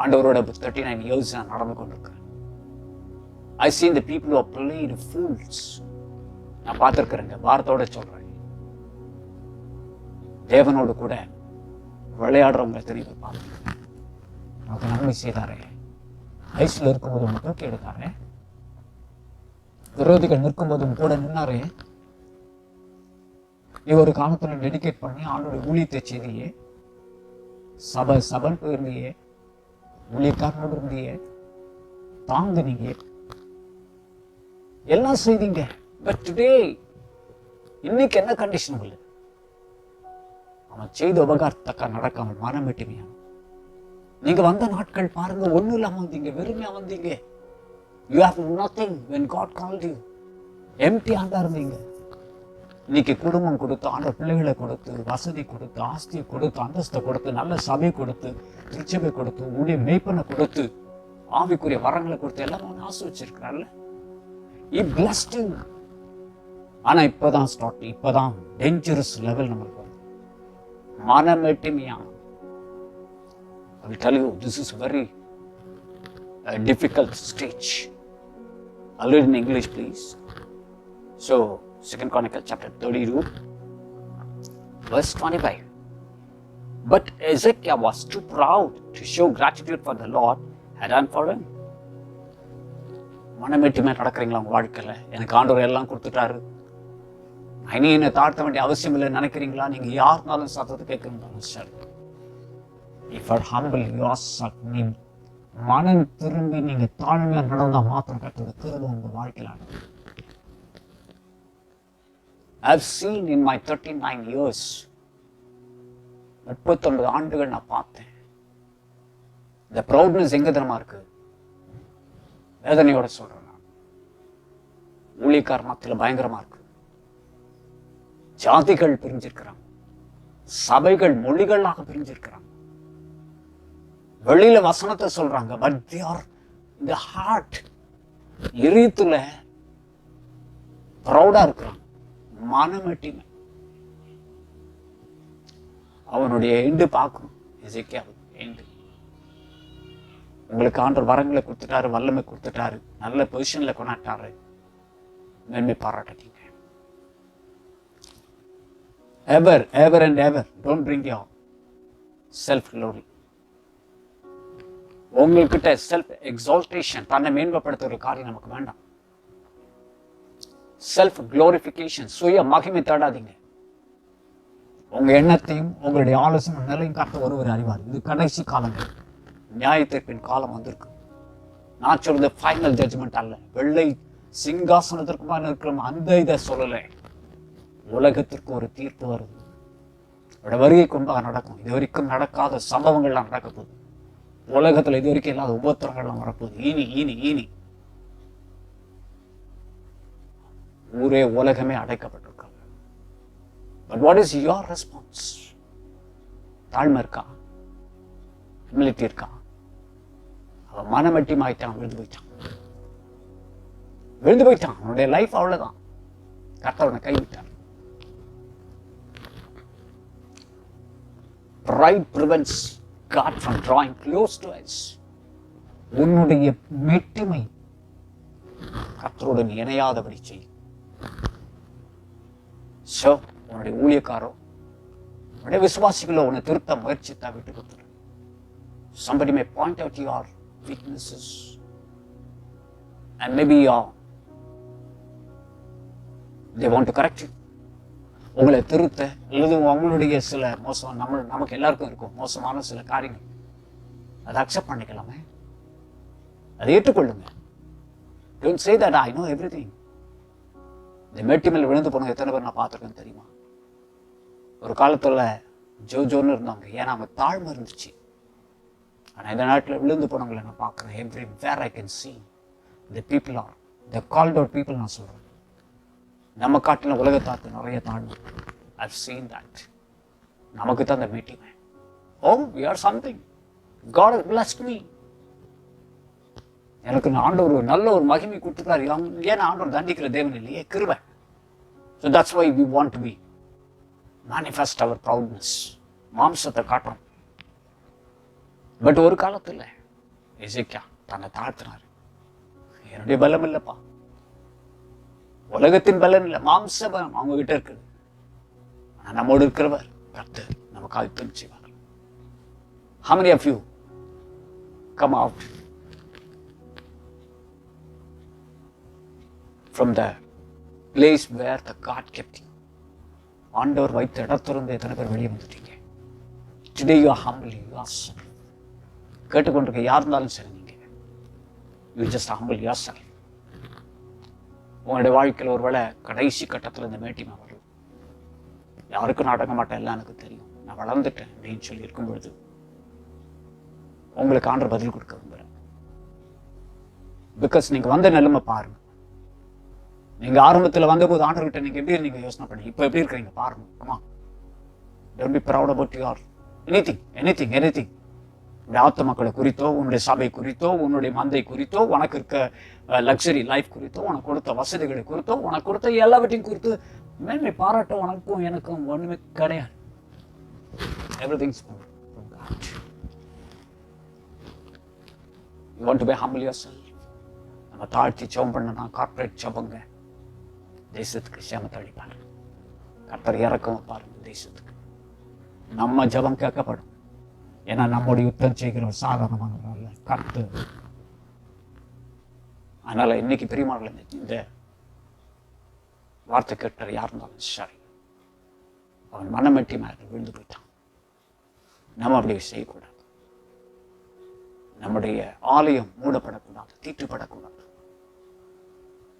ஆண்டவரோட 39 years நான் நடந்து கொண்டிருக்கிறேன். I seen the people who are played fools. நான் பார்த்திருக்கிறேங்க, வார்த்தையோட சொல்றேன். தேவனோடு கூட விளையாடுறவங்க தெரியும் பார்த்துருக்கேன். நமக்கு நன்மை செய்தாரே, வயசுல இருக்கும்போது உங்க தூக்கி எடுத்தாரே, விரோதிகள் நிற்கும்போதும் கூட நின்னாரே, நீ ஒரு காலத்துல டெடிகேட் பண்ணி ஆண்டோட ஊழியத்தை செய்தியே, சபன் போயிருந்தியே, ஊழியக்காரனோடு இருந்தியே, தாங்குனீங்க, எல்லாம் செய்தீங்க. பட் டுடே இன்னைக்கு என்ன கண்டிஷன் இல்லை? அவன் செய்த உபகாரத்தக்கா நடக்காமல் மனமேட்டுமையான. நீங்க வந்த நாட்கள் பாருங்க, ஒண்ணும் இல்லாம வந்தீங்க, வெறுமையா வந்தீங்க. You have nothing when God called you. Empty-ஆண்டா இருந்தீங்க. இன்னைக்கு குடும்பம் கொடுத்து, ஆண்டவர் பிள்ளைகளை கொடுத்து, வசதி கொடுத்து, ஆஸ்தியை கொடுத்து, அந்தஸ்தை கொடுத்து, நல்ல சபை கொடுத்து, திருச்சபை கொடுத்து, ஊழிய மெய்ப்பனை கொடுத்து, ஆவிக்குரிய வரங்களை கொடுத்து எல்லாரும் ஒன்று ஆசிர்வச்சிருக்கிறார்ல. ஆனா இப்பதான் இப்பதான் டேஞ்சரஸ் லெவல் நம்மளுக்கு வருது. மனமேட்டிமையா. I will tell you, this is very difficult stage. I'll read in English, please. So, 2 Chronicles chapter 32, verse 25. But Hezekiah was too proud to show gratitude for the Lord had done for him. மனமேட்டுமே நடக்கிறீங்களா உங்க வாழ்க்கையில? எனக்கு ஆண்டவர் எல்லாம் கொடுத்துட்டாரு, இனி என்ன தாழ்த்த வேண்டிய அவசியம் இல்லை நினைக்கிறீங்களா? நீங்க யாருனாலும் சத்தத்தை கேட்கணும். சரி, if you humble yourself, நீ மனம் திரும்பி நீங்க தாழ்மையா நடந்தா மாத்திரம் கற்றுட திரும்ப உங்க வாழ்க்கையில. I've seen in my 39 years, 39 ஆண்டுகள் நான் பார்த்தேன். இந்த ப்ரௌட்னஸ் எங்க தெரியுமா இருக்கு? வேதனையோட சொல்றேன். ஊழியக்கார மத்தியில பயங்கரமா இருக்கு. ஜாதிகள் பிரிஞ்சிருக்கிறாங்க, சபைகள் மொழிகளாக பிரிஞ்சிருக்கிறாங்க. வெளியில வசனத்தை சொல்றாங்க, but they are in the heart, இதயத்துல ப்ரௌடா இருக்கிறாங்க. மனமேட்டிமை. அவனுடைய எண்டு பார்க்கணும். எசேக்கியாவுக்கு எண்டு. உங்களுக்கு ஆண்டவர் வரங்களை கொடுத்துட்டாரு, வல்லமை கொடுத்துட்டாரு, நல்ல பொசிஷன்ல கொண்டாட்டாரு, மேன்மை பாராட்டீங்க. Ever and ever, don't bring your self glory. உங்கள்கிட்ட செல்ஃப் எக்ஸால்டேஷன், தன்னை மேன்மைப்படுத்துற ஒரு காரியம் நமக்கு வேண்டாம். செல்ஃப் குளோரிஃபிகேஷன், சுய மகிமை தேடாதீங்க. உங்க எண்ணத்தையும் உங்களுடைய ஆலோசனை நிலையும் காட்ட ஒருவர் அறிவார். இது கடைசி காலங்கள், நியாய தீர்ப்பின் காலம் வந்திருக்கு. நான் சொல்றது ஃபைனல் ஜட்ஜ்மெண்ட் அல்ல. வெள்ளை சிங்காசனத்திற்கு மேல இருக்கிற அந்த இதை சொல்லலை. உலகத்திற்கு ஒரு தீர்ப்பு வருது. வருகை கொண்டாக நடக்கும். இது வரைக்கும் நடக்காத சம்பவங்கள்லாம் நடக்க போகுது. உலகத்துல இது வரைக்கும் இல்லாத உபத்திரங்கள்லாம் வரப்போகுது. இனி ஊரே உலகமே அடைக்கப்பட்டிருக்காங்க. But what is your response? தாழ்மை இருக்கா? ஹியூமிலிட்டி இருக்கா? அவன் மனமட்டி மாய்த்தான், விழுந்து போயிட்டான். அவனுடைய லைஃப் அவ்வளவுதான். கர்த்தர் கைவிட்டார். Pride prevents God from drawing close to us. உன்னுடைய மெட்டிமை கர்த்தருடன் இணையாதபடி செய். சோ உன்னுடைய ஊழியக்காரோ, உன்னுடைய விசுவாசிகளோ உன்னை திருத்த முயற்சித்தா விட்டு கொடுத்துரு. Somebody may point out your weaknesses and maybe they want to correct you. உங்களை திருத்த அல்லது அவங்களுடைய சில மோசம் நமக்கு எல்லாருக்கும் இருக்கும் மோசமான சில காரியங்கள், அதை அக்செப்ட் பண்ணிக்கலாமே, அதை ஏற்றுக்கொள்ளுங்க. Don't say that I know everything. இந்த மேட்டி மேல விழுந்து போனவங்க எத்தனை பேர் நான் பார்த்துருக்கேன்னு தெரியுமா? ஒரு காலத்துல ஜோன்னு இருந்தாங்க, ஏன்னா அவங்க தாழ்மை இருந்துச்சு. ஆனா இந்த நாட்டில் விழுந்து போனவங்களை நான் பார்க்குறேன். everywhere I can see the people are the called out people. நான் சொல்றேன், நம்ம காட்டின உலகத்தாத்து நிறைய தாழ்வு. I've seen that. நமக்கு தான் அந்த meeting. we are something. God has blessed me. எனக்கு ஆண்டவர் நல்ல ஒரு மகிமை கொடுத்துருக்காரு. ஏன்னா ஆண்டவர் தண்டிக்கிற தேவன் இல்லையே, கிருபை. So that's why we want to be manifest our proudness. மாம்சத்தை காட்டுறோம். பட் ஒரு காலத்துல எசேக்கியா தன்னை தாழ்த்தினார். என்னுடைய பலம் இல்லப்பா, உலகத்தின் பலன் இல்லை, மாம்ச பலம் அவங்க கிட்ட இருக்குது. ஆனா நம்மோடு இருக்கிறவர் கர்த்தர் நமக்கு ஆயுதம் செய்வார். How many of you come out from the place where the God kept you? ஆண்டவர் வைத்த இடத்திலிருந்து எத்தனை பேர் வெளியே வந்துட்டீங்க? Today you are humble yourself. கேட்டுக்கொண்டிருக்க யார் இருந்தாலும் சரி, நீங்க you just humble yourself. உங்களுடைய வாழ்க்கையில் ஒருவேளை கடைசி கட்டத்தில் இந்த மேட்டிமை வரும். யாருக்கும் நான் அடங்க மாட்டேன், எல்லாம் எனக்கு தெரியும், நான் வளர்ந்துட்டேன் அப்படின்னு சொல்லி இருக்கும் பொழுது உங்களுக்கு ஆண்டவர் பதில் கொடுக்க விரும்புகிறேன். பிகாஸ் நீங்க வந்த நிலைமை பாருங்க. நீங்க ஆரம்பத்தில் வந்தபோது ஆண்டவர்கிட்ட நீங்க எப்படி இருந்தீங்க யோசனை பண்ணி இப்போ எப்படி இருக்கிறீங்க பாருங்க. Comma, don't be proud about your anything. உன்னுடைய ஆத்த மக்களை குறித்தோ, உன்னுடைய சபை குறித்தோ, உன்னுடைய மந்தை குறித்தோ, உனக்கு இருக்க லக்ஸரி லைஃப் குறித்தோ, உனக்கு கொடுத்த வசதிகளை குறித்தோ, உனக்கு கொடுத்த எல்லாவற்றையும் குறித்து மேன்மை பாராட்ட உனக்கும் எனக்கும் ஒண்ணுமே கிடையாது. Everything's from God. You want to be humble yourself. நம்ம தாழ்த்தி ஜெபம் பண்ணனா கார்ப்பரேட் ஜெபங்க தேசத்துக்கு சேமத்தை அளிப்பார். கர்த்தர் இறக்கம் பாருங்க தேசத்துக்கு. நம்ம ஜெபம் கேட்கப்படும். ஏன்னா நம்முடைய யுத்தம் செய்கிறவர் சாதாரணமானவர்கள் கர்த்தர். அதனால இன்னைக்கு பிரியமானவர்களே, இந்த வார்த்தை கேட்டார் யார் இருந்தாலும் சரி, அவன் மனமெட்டி மேல விழுந்து போயிட்டான். நம்ம அப்படி செய்யக்கூடாது. நம்முடைய ஆலயம் மூடப்படக்கூடாது, தீட்டுப்படக்கூடாது.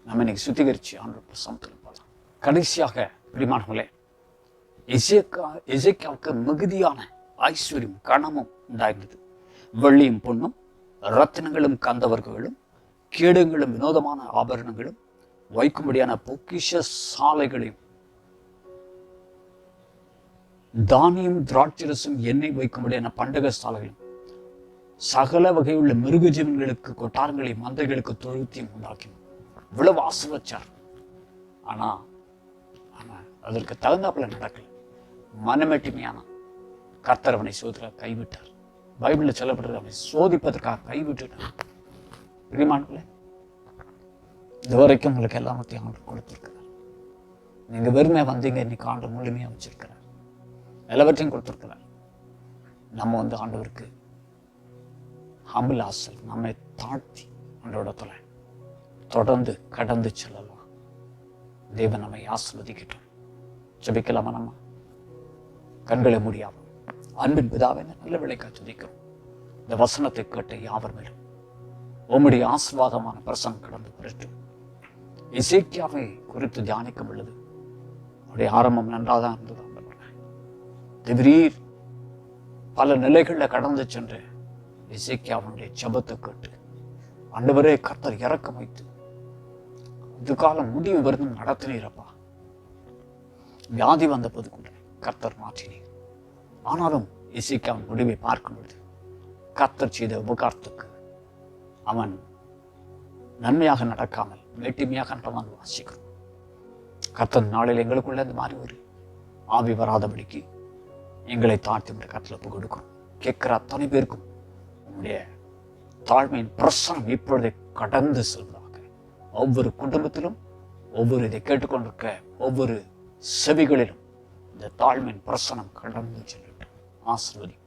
நம்ம இன்னைக்கு சுத்திகரிச்சு 100% போகலாம். கடைசியாக பிரியமானவர்களே, எசேக்கியாவுக்கு மிகுதியான ஐஸ்வர்யம் கணமும் உண்டாயிருந்தது. வெள்ளியும் பொன்னும் ரத்தினங்களும் கந்தவர்களும் கேடுங்களும் வினோதமான ஆபரணங்களும் வைக்கும்படியான பொக்கிஷ சாலைகளையும் தானியம் திராட்சரசும் எண்ணெய் வைக்கும்படியான பண்டக சாலைகளும் சகல வகையுள்ள மிருக ஜீவன்களுக்கு கொட்டாரங்களையும் மந்தைகளுக்கு தொழுத்தையும் உண்டாக்கினார். இவ்வளவு ஆசீர்வச்சார். ஆனா அதற்கு தகுந்தாப்புல நடக்கல. மனமெட்டிமையான கர்த்தர் அவனை சோதனை கைவிட்டார். பைபிளில் சொல்லப்படுறது அவனை சோதிப்பதற்காக கைவிட்டுட்டார். பிரியமானவர்களே, இதுவரைக்கும் உங்களுக்கு எல்லாத்தையும் ஆண்டு கொடுத்திருக்கிறார். நீங்க வெறுமை வந்தீங்க, இன்னைக்கு ஆண்டு முழுமையா வச்சிருக்கிறார். எல்லாவற்றையும் கொடுத்திருக்கிறார். நம்ம ஆண்டவருக்கு ஹம்பிள் ஆசல் நம்மை தாழ்த்தி ஆண்டோடத்துல தொடர்ந்து கடந்து செல்லலாம். தேவன் நம்மை ஆசீர்வதிக்கட்டும். ஜெபிக்கலாமா? நம்ம கண்களை முடியாமல் அன்பின் பிதாவை நல்ல விளைக்கா துதிக்கிறோம். இந்த வசனத்தை கேட்ட யாவர் மேலும் உம்முடைய ஆசீர்வாதமான பிரசங்கம் கடந்து பெறட்டும். எசேக்கியாவை குறித்து தியானிக்கும் பொழுது அவருடைய ஆரம்பம் நன்றாதான் இருந்தது. திடீர் பல நிலைகளில் கடந்து சென்று எசேக்கியாவுடைய ஜெபத்தை கேட்டு ஆண்டவரே கர்த்தர் இறக்கம் வைத்து இதுகாலம் முடிவு வருது நடத்தினீரப்பா. வியாதி வந்த போது கூட கர்த்தர் மாற்றினீர். ஆனாலும் எசேக்கியாவின் முடிவை பார்க்கும் பொழுது கர்த்தர் செய்த உபகாரத்துக்கு அவன் நன்மையாக நடக்காமல் மேட்டிமையாக நடந்தான் வாசிக்கிறோம். கர்த்தர் நாளில் எங்களுக்குள்ள இந்த மாதிரி ஒரு ஆவி வராதபடிக்கு எங்களை தாழ்த்தி கர்த்தர் ஒப்பு கொடுக்கிறோம். கேட்கிற அத்தனை பேருக்கும் உங்களுடைய தாழ்மையின் பிரசனம் இப்பொழுதை கடந்து செல்வதாக ஒவ்வொரு குடும்பத்திலும், ஒவ்வொரு இதை கேட்டுக்கொண்டிருக்க ஒவ்வொரு செவிகளிலும் இந்த தாழ்மையின் பிரசனம் கடந்து செல்லட்டும். ஆசீர்வதி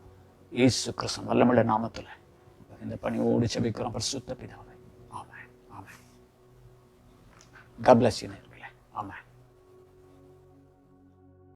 இயேசு கிறிஸ்து வல்லமுள்ள நாமத்தில் இந்த பணியோடு செபிக்கிறோம் பரிசுத்த பிதாவே. ஆமென். ஆமென். God bless you. ஆமென்.